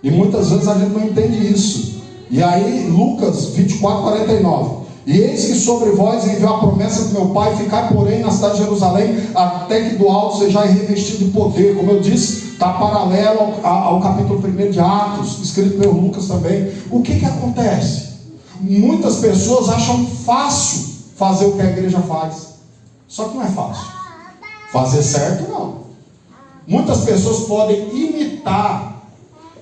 E muitas vezes a gente não entende isso. E aí Lucas 24:49. E eis que sobre vós enviou a promessa do meu Pai: ficai porém na cidade de Jerusalém, até que do alto sejais revestido de poder. Como eu disse, está paralelo ao capítulo 1 de Atos, escrito pelo Lucas também. O que acontece? Muitas pessoas acham fácil fazer o que a igreja faz. Só que não é fácil. Fazer certo, não. Muitas pessoas podem imitar.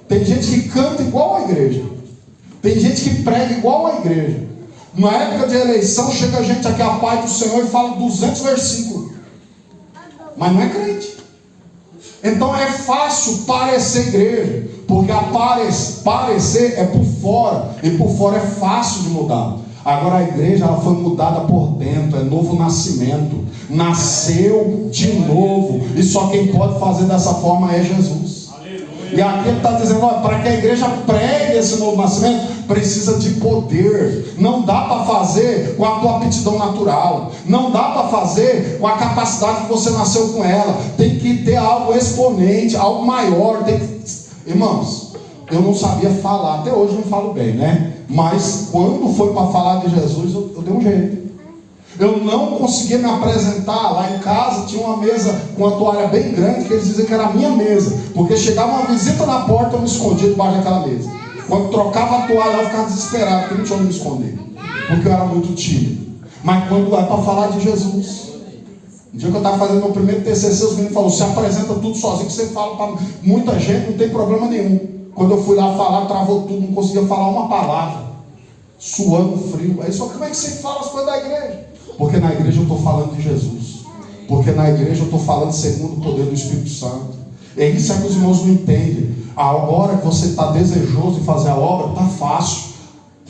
Tem gente que canta igual a igreja. Tem gente que prega igual a igreja. Na época de eleição, chega gente aqui a paz do Senhor e fala 200 versículos. Mas não é crente. Então é fácil parecer igreja. Porque parecer é por fora. E por fora é fácil de mudar. Agora a igreja, ela foi mudada por dentro. É novo nascimento. Nasceu de novo. E só quem pode fazer dessa forma é Jesus. Aleluia. E aqui ele está dizendo, olha, para que a igreja pregue esse novo nascimento, precisa de poder. Não dá para fazer com a tua aptidão natural. Não dá para fazer com a capacidade que você nasceu com ela. Tem que ter algo exponente, algo maior. Irmãos, eu não sabia falar. Até hoje não falo bem, né? Mas quando foi para falar de Jesus, eu dei um jeito. Eu não conseguia me apresentar. Lá em casa tinha uma mesa com uma toalha bem grande, que eles diziam que era a minha mesa, porque chegava uma visita na porta, eu me escondia debaixo daquela mesa. Quando trocava a toalha, eu ficava desesperado, porque não tinha onde me esconder, porque eu era muito tímido. Mas quando é para falar de Jesus, um dia que eu estava fazendo meu primeiro TCC, os meninos falaram: você apresenta tudo sozinho, que você fala para muita gente, não tem problema nenhum. Quando eu fui lá falar, travou tudo, não conseguia falar uma palavra, suando frio. Aí só, como é que você fala as coisas da igreja? Porque na igreja eu estou falando de Jesus. Porque na igreja eu estou falando segundo o poder do Espírito Santo. É isso que os irmãos não entendem. Agora que você está desejoso de fazer a obra, está fácil.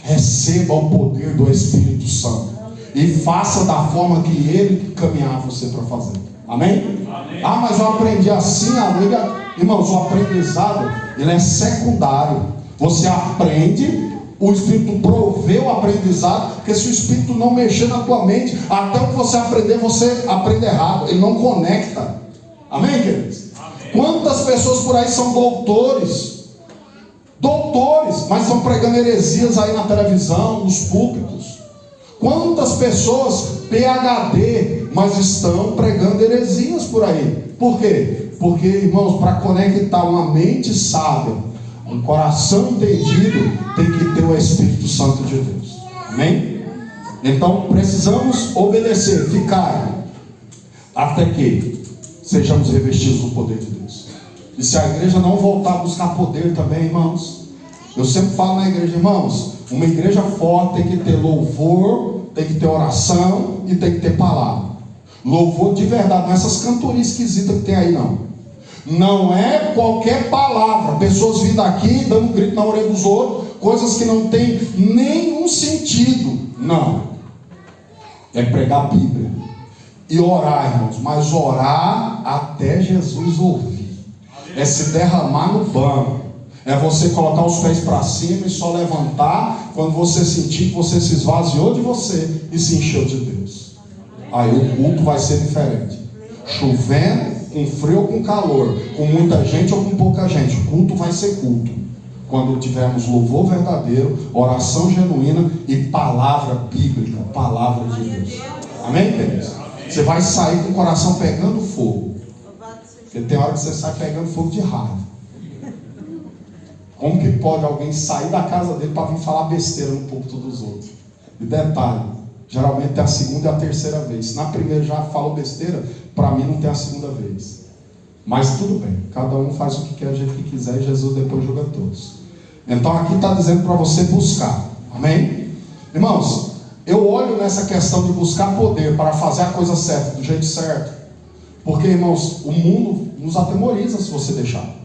Receba o poder do Espírito Santo. E faça da forma que Ele caminhar você para fazer. Amém? Amém? Ah, mas eu aprendi assim, amiga. Irmãos, o aprendizado, ele é secundário. Você aprende... O Espírito provê o aprendizado, porque se o Espírito não mexer na tua mente, até o que você aprender, você aprende errado. Ele não conecta. Amém, queridos? Amém. Quantas pessoas por aí são doutores, mas estão pregando heresias aí na televisão, nos púlpitos? Quantas pessoas PhD, mas estão pregando heresias por aí? Por quê? Porque, irmãos, para conectar uma mente sábia, um coração entendido, tem que ter o Espírito Santo de Deus. Amém? Então precisamos obedecer, ficar até que sejamos revestidos do poder de Deus. E se a igreja não voltar a buscar poder também, irmãos, eu sempre falo na igreja, irmãos, uma igreja forte tem que ter louvor, tem que ter oração e tem que ter palavra. Louvor de verdade, não é essas cantorias esquisitas que tem aí, não. Não é qualquer palavra, pessoas vindo aqui dando um grito na orelha dos outros, coisas que não tem nenhum sentido. Não. É pregar a Bíblia e orar, irmãos, mas orar até Jesus ouvir. É se derramar no banco. É você colocar os pés para cima e só levantar quando você sentir que você se esvaziou de você e se encheu de Deus. Aí o culto vai ser diferente. Chovendo, com frio ou com calor, com muita gente ou com pouca gente, o culto vai ser culto quando tivermos louvor verdadeiro, oração genuína e palavra bíblica, palavra de Deus. Amém, queridos? Você vai sair com o coração pegando fogo, porque tem hora que você sai pegando fogo de raiva. Como que pode alguém sair da casa dele para vir falar besteira no púlpito dos outros? E detalhe, geralmente é a segunda e a terceira vez. Se na primeira já falou besteira, para mim não tem a segunda vez. Mas tudo bem, cada um faz o que quer, do jeito que quiser, e Jesus depois julga todos. Então aqui está dizendo para você buscar. Amém? Irmãos, eu olho nessa questão de buscar poder para fazer a coisa certa, do jeito certo. Porque, irmãos, o mundo nos atemoriza se você deixar.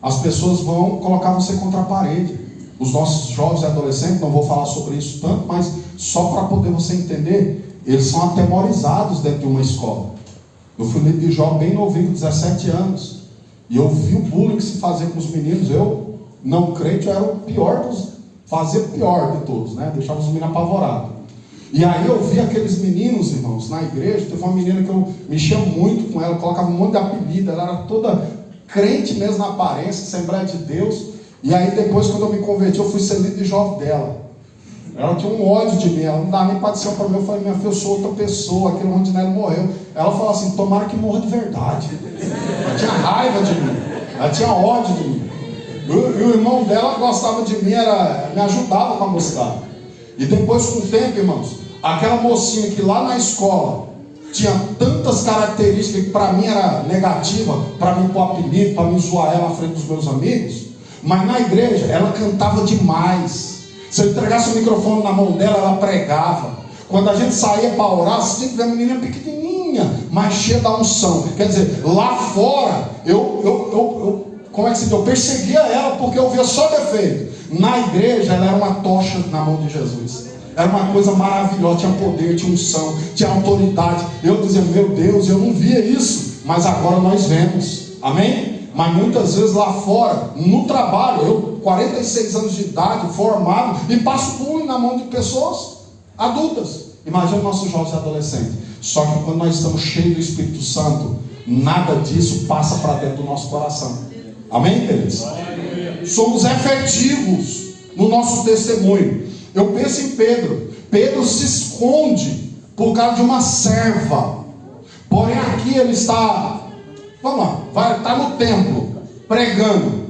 As pessoas vão colocar você contra a parede. Os nossos jovens e adolescentes, não vou falar sobre isso tanto, mas só para poder você entender, eles são atemorizados dentro de uma escola. Eu fui líder de jovem bem novinho, 17 anos, e eu vi o bullying que se fazia com os meninos. Eu, não crente, eu era o pior fazia o pior de todos, né? Deixava os meninos apavorados. E aí eu vi aqueles meninos, irmãos, na igreja. Teve uma menina que eu mexia muito com ela, colocava um monte de apelido, ela era toda crente mesmo na aparência, Assembleia de Deus. E aí depois, quando eu me converti, eu fui ser líder de jovem dela. Ela tinha um ódio de mim, ela não dava nem para dizer para mim. Eu falei, minha filha, eu sou outra pessoa, aquele onde Nélio morreu. Ela falou assim, tomara que morra de verdade. Ela tinha raiva de mim, ela tinha ódio de mim. E o irmão dela gostava de mim, me ajudava com a mocidade. E depois, com o tempo, irmãos, aquela mocinha que lá na escola tinha tantas características que para mim era negativa, para mim pôr apelido, para mim zoar ela na frente dos meus amigos, mas na igreja ela cantava demais. Se eu entregasse o microfone na mão dela, ela pregava. Quando a gente saía para orar, você tinha que ver a menina pequenininha, mas cheia da unção. Quer dizer, lá fora, como é que se diz? Eu perseguia ela porque eu via só defeito. Na igreja, ela era uma tocha na mão de Jesus. Era uma coisa maravilhosa, tinha poder, tinha unção, tinha autoridade. Eu dizia, meu Deus, eu não via isso, mas agora nós vemos. Amém? Mas muitas vezes lá fora, no trabalho, eu 46 anos de idade, formado, e passo bullying na mão de pessoas adultas. Imagina nossos jovens e adolescentes. Só que quando nós estamos cheios do Espírito Santo, nada disso passa para dentro do nosso coração. Amém, queridos? Somos efetivos no nosso testemunho. Eu penso em Pedro. Pedro se esconde por causa de uma serva. Porém aqui ele está, vamos lá, vai estar no templo pregando.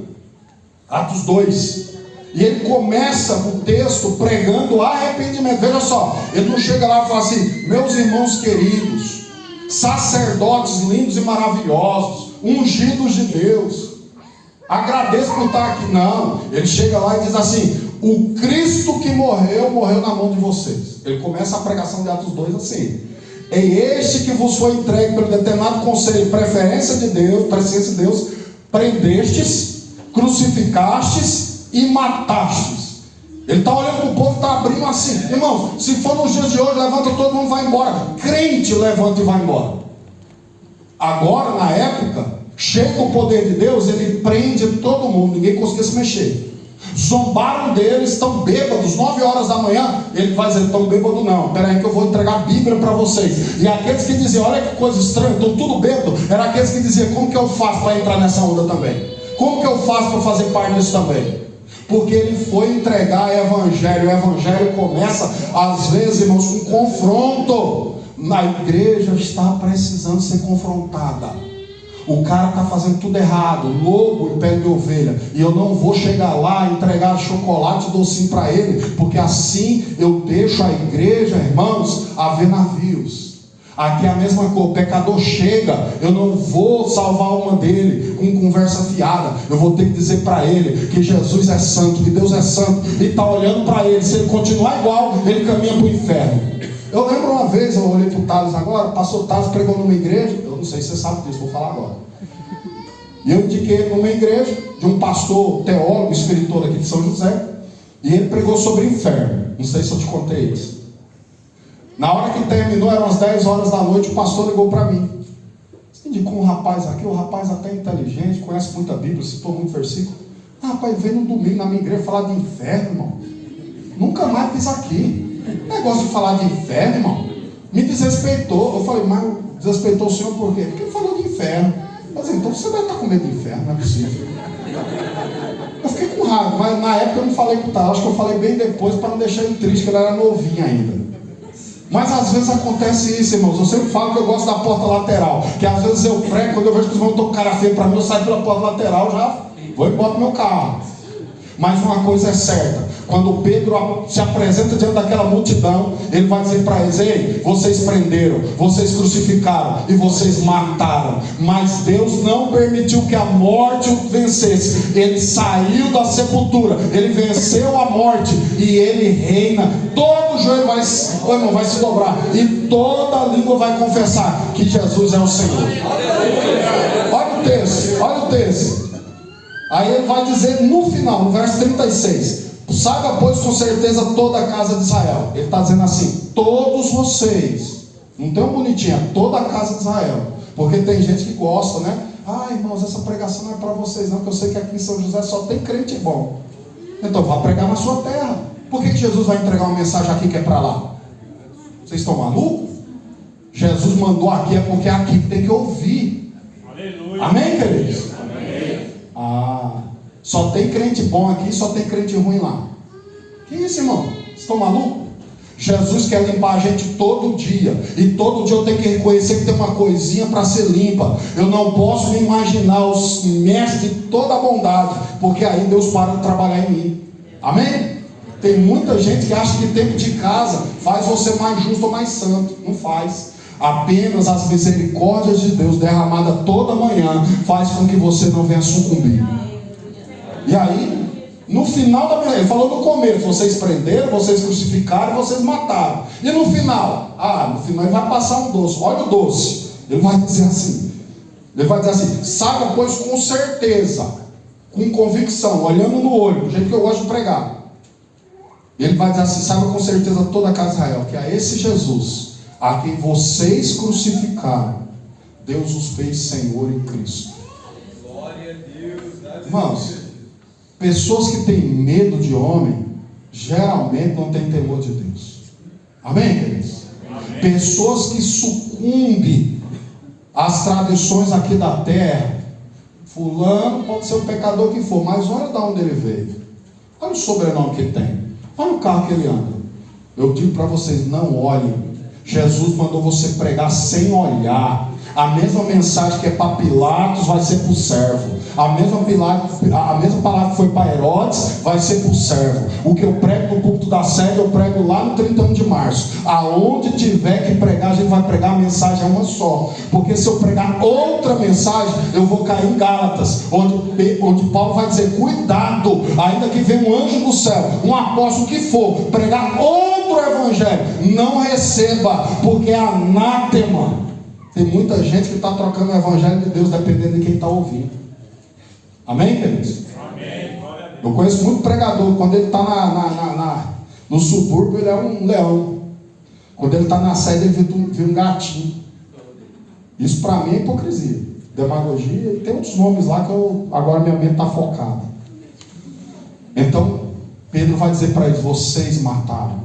Atos 2. E ele começa o texto pregando arrependimento. Veja só, ele não chega lá e fala assim, meus irmãos queridos, sacerdotes lindos e maravilhosos, ungidos de Deus, agradeço por estar aqui. Não, ele chega lá e diz assim, o Cristo que morreu, morreu na mão de vocês. Ele começa a pregação de Atos 2 assim, é este que vos foi entregue pelo determinado conselho, presciência de Deus, prendestes, crucificastes e matastes. Ele está olhando para o povo, está abrindo assim, irmãos, se for nos dias de hoje, levanta todo mundo, vai embora. Crente levanta e vai embora. Agora, na época, cheio do poder de Deus, ele prende todo mundo, ninguém conseguia se mexer. Zombaram dele, estão bêbados, 9 horas da manhã. Ele vai dizer, estão bêbados não, espera aí que eu vou entregar a Bíblia para vocês. E aqueles que diziam, olha que coisa estranha, estão tudo bêbado, eram aqueles que diziam, como que eu faço para entrar nessa onda também? Como que eu faço para fazer parte disso também? Porque ele foi entregar o evangelho começa às vezes, irmãos, com confronto. Na igreja está precisando ser confrontada. O cara está fazendo tudo errado, lobo em pele de ovelha, e eu não vou chegar lá e entregar chocolate e docinho para ele, porque assim eu deixo a igreja, irmãos, a ver navios. Aqui é a mesma coisa, o pecador chega, eu não vou salvar a alma dele com conversa fiada, eu vou ter que dizer para ele que Jesus é santo, que Deus é santo, e está olhando para ele, se ele continuar igual, ele caminha para o inferno. Eu lembro uma vez, eu olhei para o Thales agora, o pastor Thales pregou numa igreja, eu não sei se você sabe disso, vou falar agora. E eu indiquei ele numa igreja, de um pastor, teólogo, escritor aqui de São José, e ele pregou sobre o inferno, não sei se eu te contei isso. Na hora que terminou, eram as 10 horas da noite, o pastor ligou para mim. Você indicou um rapaz aqui, o rapaz até inteligente, conhece muita Bíblia, citou muito versículo. Rapaz, veio no domingo na minha igreja falar de inferno, irmão. Nunca mais fiz aqui. Negócio de falar de inferno, irmão, me desrespeitou. Eu falei, mas desrespeitou o senhor por quê? Porque ele falou de inferno. Eu falei, então você deve estar com medo de inferno, não é possível. Eu fiquei com raiva, mas na época eu não falei com o tal, acho que eu falei bem depois para não deixar ele triste, que ele era novinho ainda. Mas às vezes acontece isso, irmãos. Eu sempre falo que eu gosto da porta lateral, que às vezes eu prego, quando eu vejo que os irmãos estão com cara feia para mim, eu saio pela porta lateral, já Vou embora pro meu carro. Mas uma coisa é certa: quando Pedro se apresenta diante daquela multidão, ele vai dizer para eles: ei, vocês prenderam, vocês crucificaram e vocês mataram, mas Deus não permitiu que a morte o vencesse. Ele saiu da sepultura, ele venceu a morte e ele reina. Todo joelho vai se dobrar e toda língua vai confessar que Jesus é o Senhor. Olha o texto. Aí ele vai dizer no final, no verso 36: saiba, pois, com certeza toda a casa de Israel. Ele está dizendo assim: todos vocês, não tem um bonitinho, é toda a casa de Israel. Porque tem gente que gosta, né? Irmãos, essa pregação não é para vocês não, porque eu sei que aqui em São José só tem crente bom. Então vá pregar na sua terra. Por que Jesus vai entregar uma mensagem aqui que é para lá? Vocês estão malucos? Jesus mandou aqui, é porque é aqui que tem que ouvir. Aleluia. Amém, queridos? Só tem crente bom aqui, só tem crente ruim lá. Que isso, irmão? Vocês estão malucos? Jesus quer limpar a gente todo dia. E todo dia eu tenho que reconhecer que tem uma coisinha para ser limpa. Eu não posso me imaginar os mestres de toda a bondade, porque aí Deus para de trabalhar em mim. Amém? Tem muita gente que acha que tempo de casa faz você mais justo ou mais santo. Não faz. Apenas as misericórdias de Deus derramadas toda manhã faz com que você não venha sucumbir. E aí, no final da manhã, ele falou no começo: vocês prenderam, vocês crucificaram, vocês mataram. E no final? No final ele vai passar um doce. Olha o doce. Ele vai dizer assim: saiba, pois, com certeza, com convicção, olhando no olho, do jeito que eu gosto de pregar. Ele vai dizer assim: saiba com certeza toda a casa de Israel, que a esse Jesus a quem vocês crucificaram, Deus os fez Senhor em Cristo. Glória a Deus. Irmãos, pessoas que têm medo de homem geralmente não têm temor de Deus. Amém, queridos? Amém. Pessoas que sucumbem às tradições aqui da terra. Fulano pode ser o pecador que for, mas olha de onde ele veio. Olha o sobrenome que ele tem. Olha o carro que ele anda. Eu digo para vocês: não olhem. Jesus mandou você pregar sem olhar. A mesma mensagem que é para Pilatos vai ser para o servo. A mesma palavra que foi para Herodes vai ser para o servo. O que eu prego no púlpito da sede, eu prego lá no 31 de março. Aonde tiver que pregar, a gente vai pregar a mensagem uma só. Porque se eu pregar outra mensagem, eu vou cair em Gálatas, onde Paulo vai dizer: cuidado, ainda que venha um anjo do céu, um apóstolo que for, pregar outro evangelho, não receba, porque é anátema. Tem muita gente que está trocando o evangelho de Deus dependendo de quem está ouvindo. Amém, queridos? Amém. Eu conheço muito pregador. Quando ele está no subúrbio, ele é um leão. Quando ele está na sede, ele vira um gatinho. Isso para mim é hipocrisia, demagogia. E tem outros nomes lá que agora minha mente está focada. Então Pedro vai dizer para eles: vocês mataram.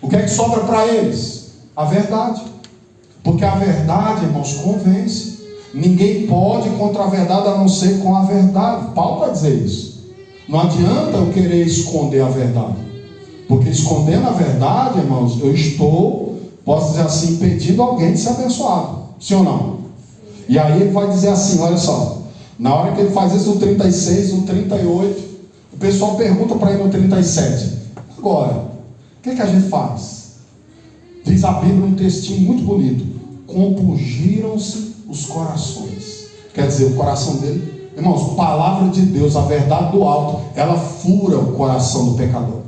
O que é que sobra para eles? A verdade. Porque a verdade, irmãos, convence. Ninguém pode ir contra a verdade a não ser com a verdade. Paulo vai dizer isso. Não adianta eu querer esconder a verdade, porque escondendo a verdade, irmãos, eu estou, posso dizer assim, impedindo alguém de ser abençoado. Sim ou não? E aí ele vai dizer assim: olha só, na hora que ele faz isso no 36, no 38, o pessoal pergunta para ele no 37: agora, o que a gente faz? Diz a Bíblia um textinho muito bonito: compungiram-se os corações. Quer dizer, o coração dele, irmãos, palavra de Deus, a verdade do alto, ela fura o coração do pecador.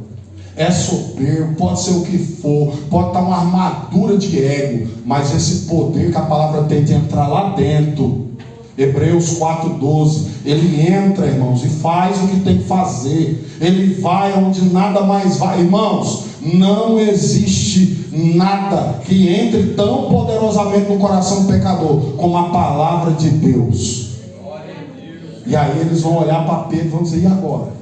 É soberbo, pode ser o que for, pode estar uma armadura de ego, mas esse poder que a palavra tem de entrar lá dentro, Hebreus 4,12, ele entra, irmãos, e faz o que tem que fazer. Ele vai onde nada mais vai. Irmãos, não existe nada que entre tão poderosamente no coração do pecador como a palavra de Deus. E aí eles vão olhar para Pedro e vão dizer: e agora?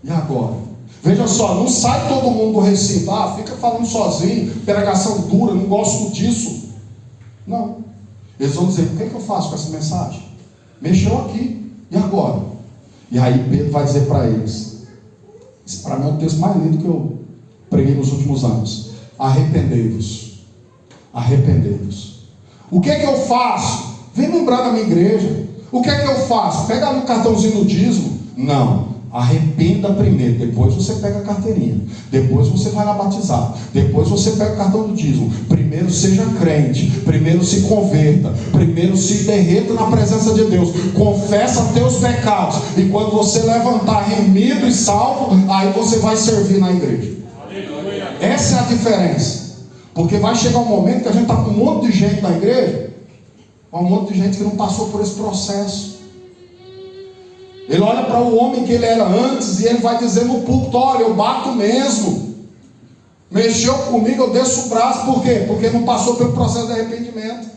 E agora? Veja só, não sai todo mundo do recinto: fica falando sozinho, pregação dura, não gosto disso. Não. Eles vão dizer: o que eu faço com essa mensagem? Mexeu aqui, e agora? E aí Pedro vai dizer para eles, esse para mim é o texto mais lindo que eu preguei nos últimos anos: arrependei-vos. Arrependei-vos. O que eu faço? Vem lembrar da minha igreja. O que é que eu faço? Pega no cartãozinho do dízimo? Não. Arrependa primeiro, depois você pega a carteirinha, depois você vai lá batizar, depois você pega o cartão do dízimo. Primeiro seja crente, primeiro se converta, primeiro se derreta na presença de Deus, confessa teus pecados, e quando você levantar remido e salvo, aí você vai servir na igreja. Essa é a diferença. Porque vai chegar um momento que a gente está com um monte de gente na igreja, um monte de gente que não passou por esse processo. Ele olha para o homem que ele era antes e ele vai dizer no púlpito: olha, eu bato mesmo, mexeu comigo, eu desço o braço. Por quê? Porque não passou pelo processo de arrependimento.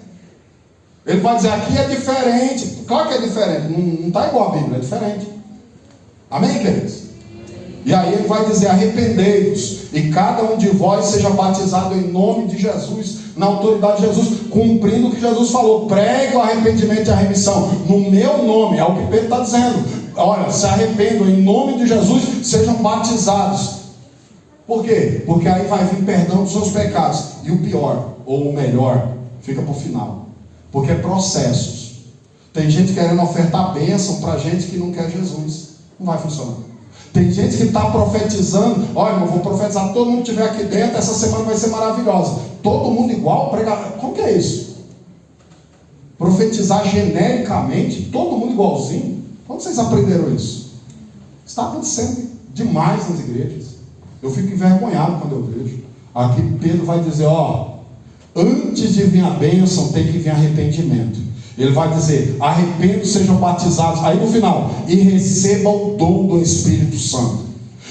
Ele vai dizer: aqui é diferente. Claro que é diferente, não está igual a Bíblia, é diferente. Amém, queridos? E aí ele vai dizer: arrependei-vos, e cada um de vós seja batizado em nome de Jesus, na autoridade de Jesus, cumprindo o que Jesus falou: pregue o arrependimento e a remissão no meu nome. É o que Pedro está dizendo. Olha, se arrependam em nome de Jesus, sejam batizados. Por quê? Porque aí vai vir perdão dos seus pecados. E o pior, ou o melhor, fica para o final. Porque é processos. Tem gente querendo ofertar bênção para gente que não quer Jesus. Não vai funcionar. Tem gente que está profetizando: olha, eu vou profetizar, todo mundo que estiver aqui dentro, essa semana vai ser maravilhosa. Todo mundo igual, pregar. Como que é isso? Profetizar genericamente, todo mundo igualzinho. Onde vocês aprenderam isso? Está acontecendo demais nas igrejas. Eu fico envergonhado quando eu vejo. Aqui Pedro vai dizer: ó, antes de vir a bênção, tem que vir arrependimento. Ele vai dizer: arrependam, sejam batizados. Aí no final: e recebam o dom do Espírito Santo.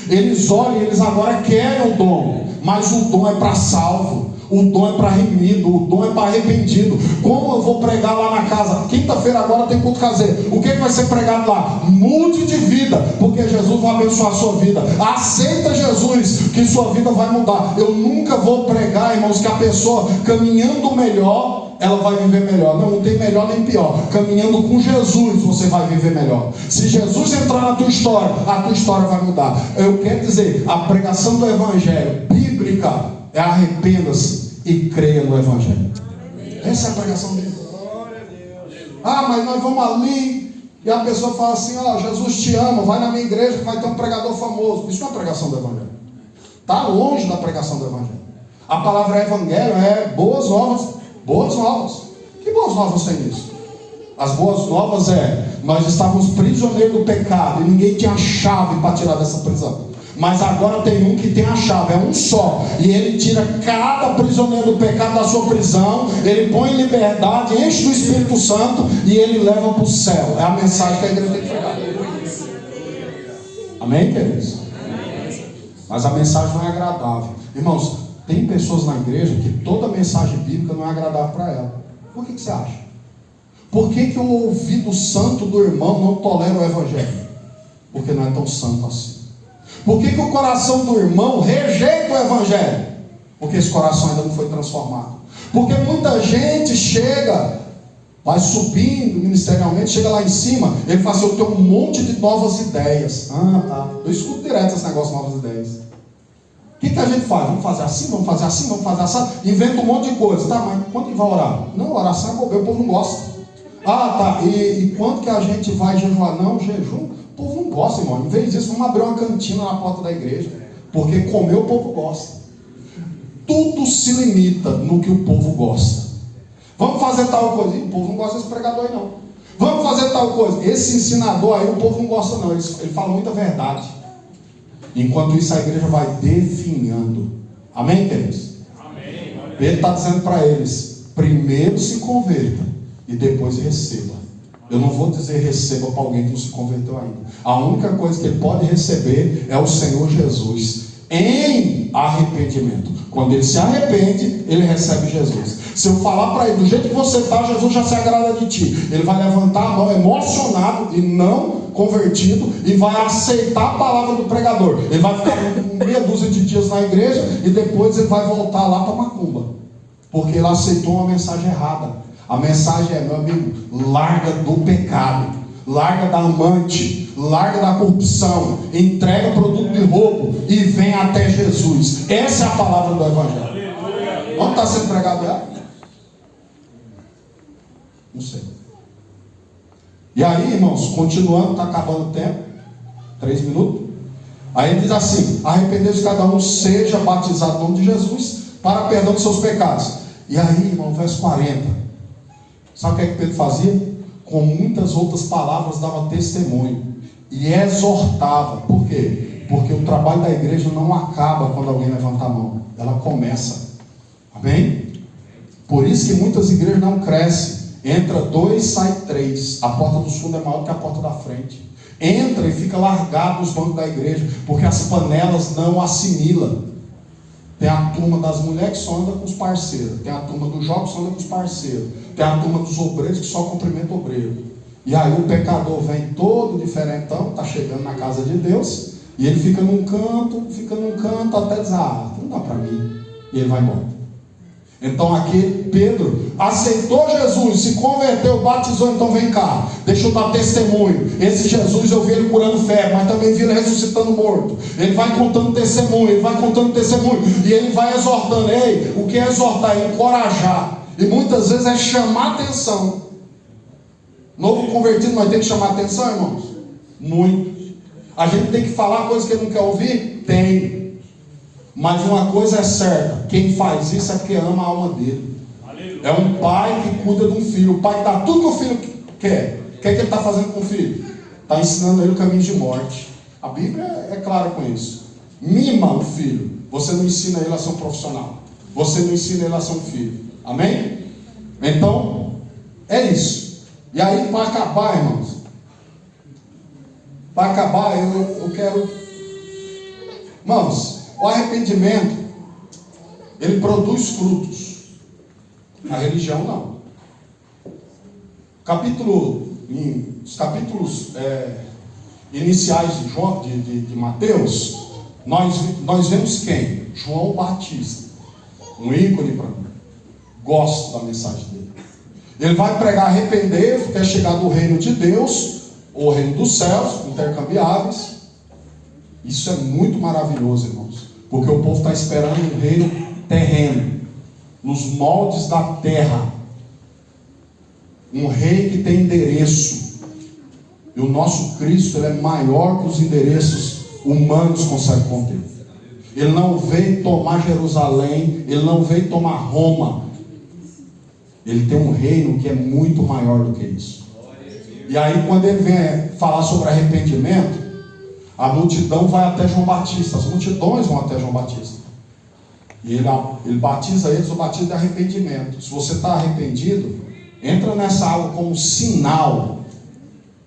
Eles olham, eles agora querem o dom, mas o dom é para salvo, o dom é para remido, o dom é para arrependido. Como eu vou pregar lá na casa? Quinta-feira agora tem culto caseiro. O que vai ser pregado lá? Mude de vida, porque Jesus vai abençoar a sua vida. Aceita Jesus, que sua vida vai mudar. Eu nunca vou pregar, irmãos, que a pessoa caminhando melhor, ela vai viver melhor. Não tem melhor nem pior. Caminhando com Jesus, você vai viver melhor. Se Jesus entrar na tua história, a tua história vai mudar. Eu quero dizer, a pregação do Evangelho bíblica é: arrependa-se e creia no Evangelho. Essa é a pregação bíblica. Ah, mas nós vamos ali e a pessoa fala assim: ó, Jesus te ama, vai na minha igreja que vai ter um pregador famoso. Isso não é pregação do Evangelho. Está longe da pregação do Evangelho. A palavra Evangelho é boas novas. Boas novas. Que boas novas tem nisso? As boas novas é: nós estávamos prisioneiros do pecado e ninguém tinha chave para tirar dessa prisão. Mas agora tem um que tem a chave, é um só, e ele tira cada prisioneiro do pecado da sua prisão, ele põe em liberdade, enche do Espírito Santo e ele leva para o céu. É a mensagem que a igreja tem que pregar. Amém, queridos? Mas a mensagem não é agradável. Irmãos, tem pessoas na igreja que toda mensagem bíblica não é agradável para ela. Por que você acha? Por que o ouvido santo do irmão não tolera o Evangelho? Porque não é tão santo assim. Por que o coração do irmão rejeita o Evangelho? Porque esse coração ainda não foi transformado. Porque muita gente chega, vai subindo ministerialmente, chega lá em cima, ele fala assim: eu tenho um monte de novas ideias. Eu escuto direto esse negócio de novas ideias. O que a gente faz? Vamos fazer assim, vamos fazer assim, vamos fazer assim. Inventa um monte de coisa. Tá, mas quando que vai orar? Não, oração é bobeira, o povo não gosta. Tá, e quando que a gente vai jejuar? Não, jejum, o povo não gosta, irmão. Em vez disso, vamos abrir uma cantina na porta da igreja, porque comer o povo gosta. Tudo se limita no que o povo gosta. Vamos fazer tal coisa. O povo não gosta desse pregador aí não. Vamos fazer tal coisa. Esse ensinador aí, o povo não gosta não. Ele fala muita verdade. Enquanto isso, a igreja vai definhando. Amém, queridos? Amém. Ele está dizendo para eles: primeiro se converta e depois receba. Eu não vou dizer receba para alguém que não se converteu ainda. A única coisa que ele pode receber é o Senhor Jesus em arrependimento. Quando ele se arrepende, ele recebe Jesus. Se eu falar para ele: do jeito que você está, Jesus já se agrada de ti, ele vai levantar a mão emocionado e não convertido e vai aceitar a palavra do pregador. Ele vai ficar meia dúzia de dias na igreja e depois ele vai voltar lá para Macumba, porque ele aceitou uma mensagem errada. A mensagem é: meu amigo, larga do pecado, larga da amante, larga da corrupção, entrega produto de roubo e vem até Jesus. Essa é a palavra do Evangelho. Onde está sendo pregado ela? Não sei. E aí, irmãos, continuando, está acabando o tempo, 3 minutos. Aí ele diz assim: arrependeu-se cada um, seja batizado no nome de Jesus, para perdão de seus pecados. E aí, irmão, verso 40. Sabe o que é que Pedro fazia? Com muitas outras palavras dava testemunho e exortava. Por quê? Porque o trabalho da igreja não acaba quando alguém levanta a mão, ela começa. Amém? Por isso que muitas igrejas não crescem. Entra 2, sai 3. A porta do fundo é maior que a porta da frente. Entra e fica largado nos bancos da igreja, porque as panelas não assimilam. Tem a turma das mulheres que só anda com os parceiros, tem a turma dos jovens que só anda com os parceiros, tem a turma dos obreiros que só cumprimenta o obreiro. E aí o pecador vem todo diferentão, está chegando na casa de Deus, e ele fica num canto até dizer: ah, não dá para mim. E ele vai embora. Então aqui Pedro aceitou Jesus, se converteu, batizou. Então vem cá, deixa eu dar testemunho. Esse Jesus eu vi ele curando febre, mas também vi ele ressuscitando morto. Ele vai contando testemunho, e ele vai exortando. Ei, o que é exortar? É encorajar. E muitas vezes é chamar atenção. Novo convertido, nós temos que chamar atenção, irmãos? Muito. A gente tem que falar coisas que ele não quer ouvir? Tem. Mas uma coisa é certa: quem faz isso é porque ama a alma dele. É um pai que cuida de um filho. O pai dá tudo que o filho quer. O que é que ele está fazendo com o filho? Está ensinando ele o caminho de morte. A Bíblia é clara com isso. Mima o filho. Você não ensina ele a ser um profissional. Você não ensina ele a ser um filho. Amém? Então, é isso. E aí, para acabar, irmãos, para acabar, eu quero... Irmãos, o arrependimento, ele produz frutos. A religião não. Os capítulos iniciais de Mateus, nós vemos quem? João Batista. Um ícone para mim. Gosto da mensagem dele. Ele vai pregar: arrepender, porque é chegado o reino de Deus, ou o reino dos céus, intercambiáveis. Isso é muito maravilhoso, irmãos, porque o povo está esperando um reino terreno, nos moldes da terra, um rei que tem endereço. E o nosso Cristo, ele é maior que os endereços humanos conseguem conter. Ele não veio tomar Jerusalém, ele não veio tomar Roma. Ele tem um reino que é muito maior do que isso. E aí, quando ele vem falar sobre arrependimento, a multidão vai até João Batista. As multidões vão até João Batista. E ele batiza eles, o batismo de arrependimento. Se você está arrependido, entra nessa água como sinal.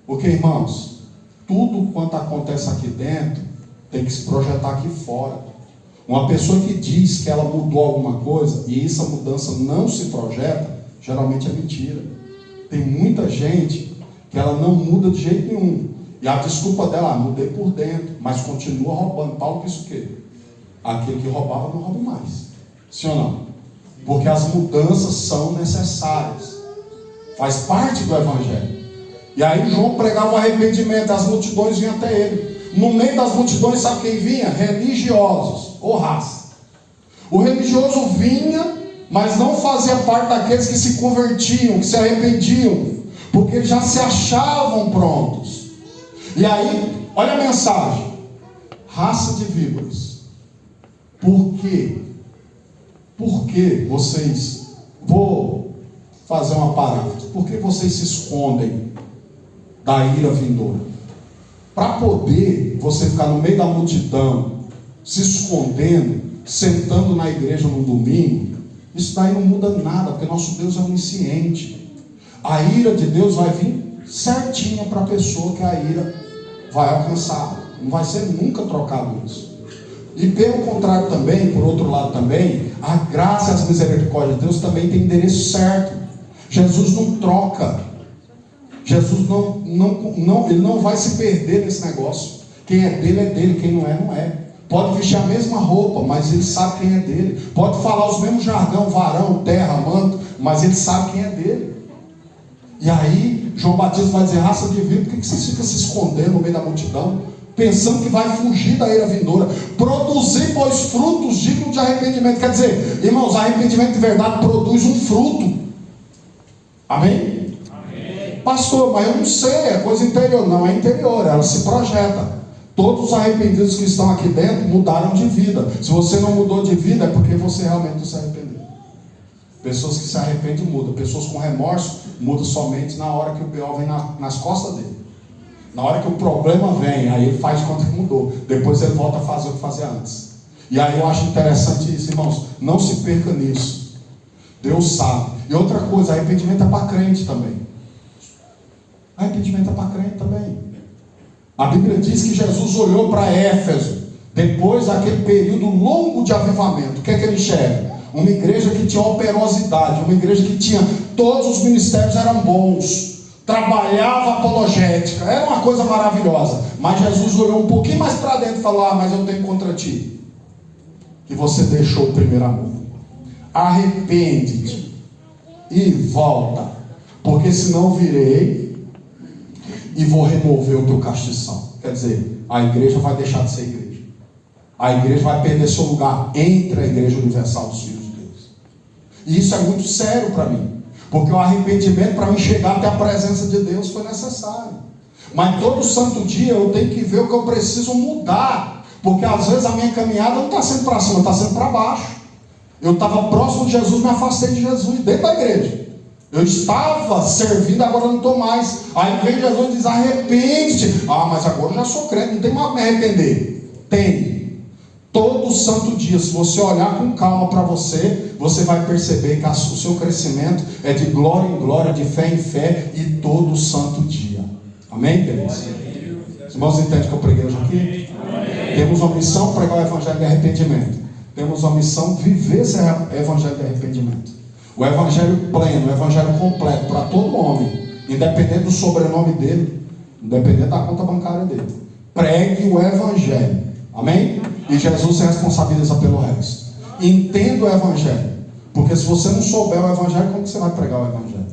Porque, irmãos, tudo quanto acontece aqui dentro tem que se projetar aqui fora. Uma pessoa que diz que ela mudou alguma coisa e essa mudança não se projeta, geralmente é mentira. Tem muita gente que ela não muda de jeito nenhum. E a desculpa dela: mudei por dentro, mas continua roubando. Paulo disse o quê? Aquele que roubava não rouba mais. Sim ou não? Porque as mudanças são necessárias. Faz parte do Evangelho. E aí João pregava o arrependimento, as multidões vinham até ele. No meio das multidões, sabe quem vinha? Religiosos, ou raça. O religioso vinha, mas não fazia parte daqueles que se convertiam, que se arrependiam, porque já se achavam prontos. E aí, olha a mensagem: raça de víboras. Por quê? Por que vocês... Vou fazer uma paráfrase. Por que vocês se escondem da ira vindoura? Para poder você ficar no meio da multidão, se escondendo, sentando na igreja no domingo, isso daí não muda nada, porque nosso Deus é onisciente. A ira de Deus vai vir certinha para a pessoa que a ira vai alcançar. Não vai ser nunca trocado isso. E pelo contrário também, por outro lado também, a graça e as misericórdias de Deus também tem endereço certo. Jesus não troca. Jesus ele não vai se perder nesse negócio. Quem é dele, quem não é. Pode vestir a mesma roupa, mas ele sabe quem é dele. Pode falar os mesmos jargão, varão, terra, manto, mas ele sabe quem é dele. E aí, João Batista vai dizer: raça de víbora, por que vocês ficam se escondendo no meio da multidão, pensando que vai fugir da ira vindoura? Produzir, pois, frutos dignos de arrependimento. Quer dizer, irmãos, arrependimento de verdade produz um fruto. Amém? Amém. Pastor, mas eu não sei, é coisa interior. Não é interior, ela se projeta. Todos os arrependidos que estão aqui dentro mudaram de vida. Se você não mudou de vida, é porque você realmente não se arrependeu. Pessoas que se arrependem mudam. Pessoas com remorso mudam somente na hora que o B.O. vem nas costas dele. Na hora que o problema vem, aí ele faz de conta que mudou. Depois ele volta a fazer o que fazia antes. E aí eu acho interessante isso, irmãos. Não se perca nisso. Deus sabe. E outra coisa, arrependimento é para crente também. Arrependimento é para crente também. A Bíblia diz que Jesus olhou para Éfeso, depois daquele período longo de avivamento. O que é que ele enxerga? Uma igreja que tinha operosidade, uma igreja que tinha, todos os ministérios eram bons, trabalhava apologética, era uma coisa maravilhosa. Mas Jesus olhou um pouquinho mais para dentro e falou: mas eu tenho contra ti, que você deixou o primeiro amor. Arrepende-te e volta, porque senão virei e vou remover o teu castição. Quer dizer, a igreja vai deixar de ser igreja. A igreja vai perder seu lugar entre a igreja universal dos filhos de Deus. E isso é muito sério para mim, porque o arrependimento, para mim chegar até a presença de Deus, foi necessário. Mas todo santo dia eu tenho que ver o que eu preciso mudar, porque às vezes a minha caminhada não está sendo para cima, está sendo para baixo. Eu estava próximo de Jesus, me afastei de Jesus dentro da igreja. Eu estava servindo, agora não estou mais. Aí vem Jesus e diz: arrepende-te. Mas agora eu já sou crente, não tem mais me arrepender. Tem. Todo santo dia, se você olhar com calma para você, você vai perceber que o seu crescimento é de glória em glória, de fé em fé, e todo santo dia. Amém, queridos? Os irmãos entendem que eu preguei hoje aqui? Amém. Temos uma missão: pregar o evangelho de arrependimento. Temos uma missão: viver esse evangelho de arrependimento. O evangelho pleno, o evangelho completo para todo homem, independente do sobrenome dele, independente da conta bancária dele. Pregue o evangelho. Amém? E Jesus se responsabiliza pelo resto. Entenda o evangelho, porque se você não souber o evangelho, como que você vai pregar o evangelho?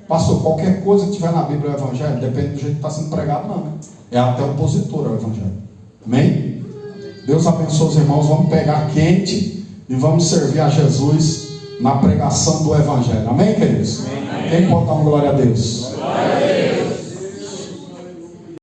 Pastor, qualquer coisa que tiver na Bíblia o evangelho, depende do jeito que está sendo pregado, não, né? É até opositor ao evangelho. Amém? Deus abençoe os irmãos. Vamos pegar quente e vamos servir a Jesus na pregação do evangelho. Amém, queridos? Amém. Quem pode dar uma glória a Deus? Glória a Deus.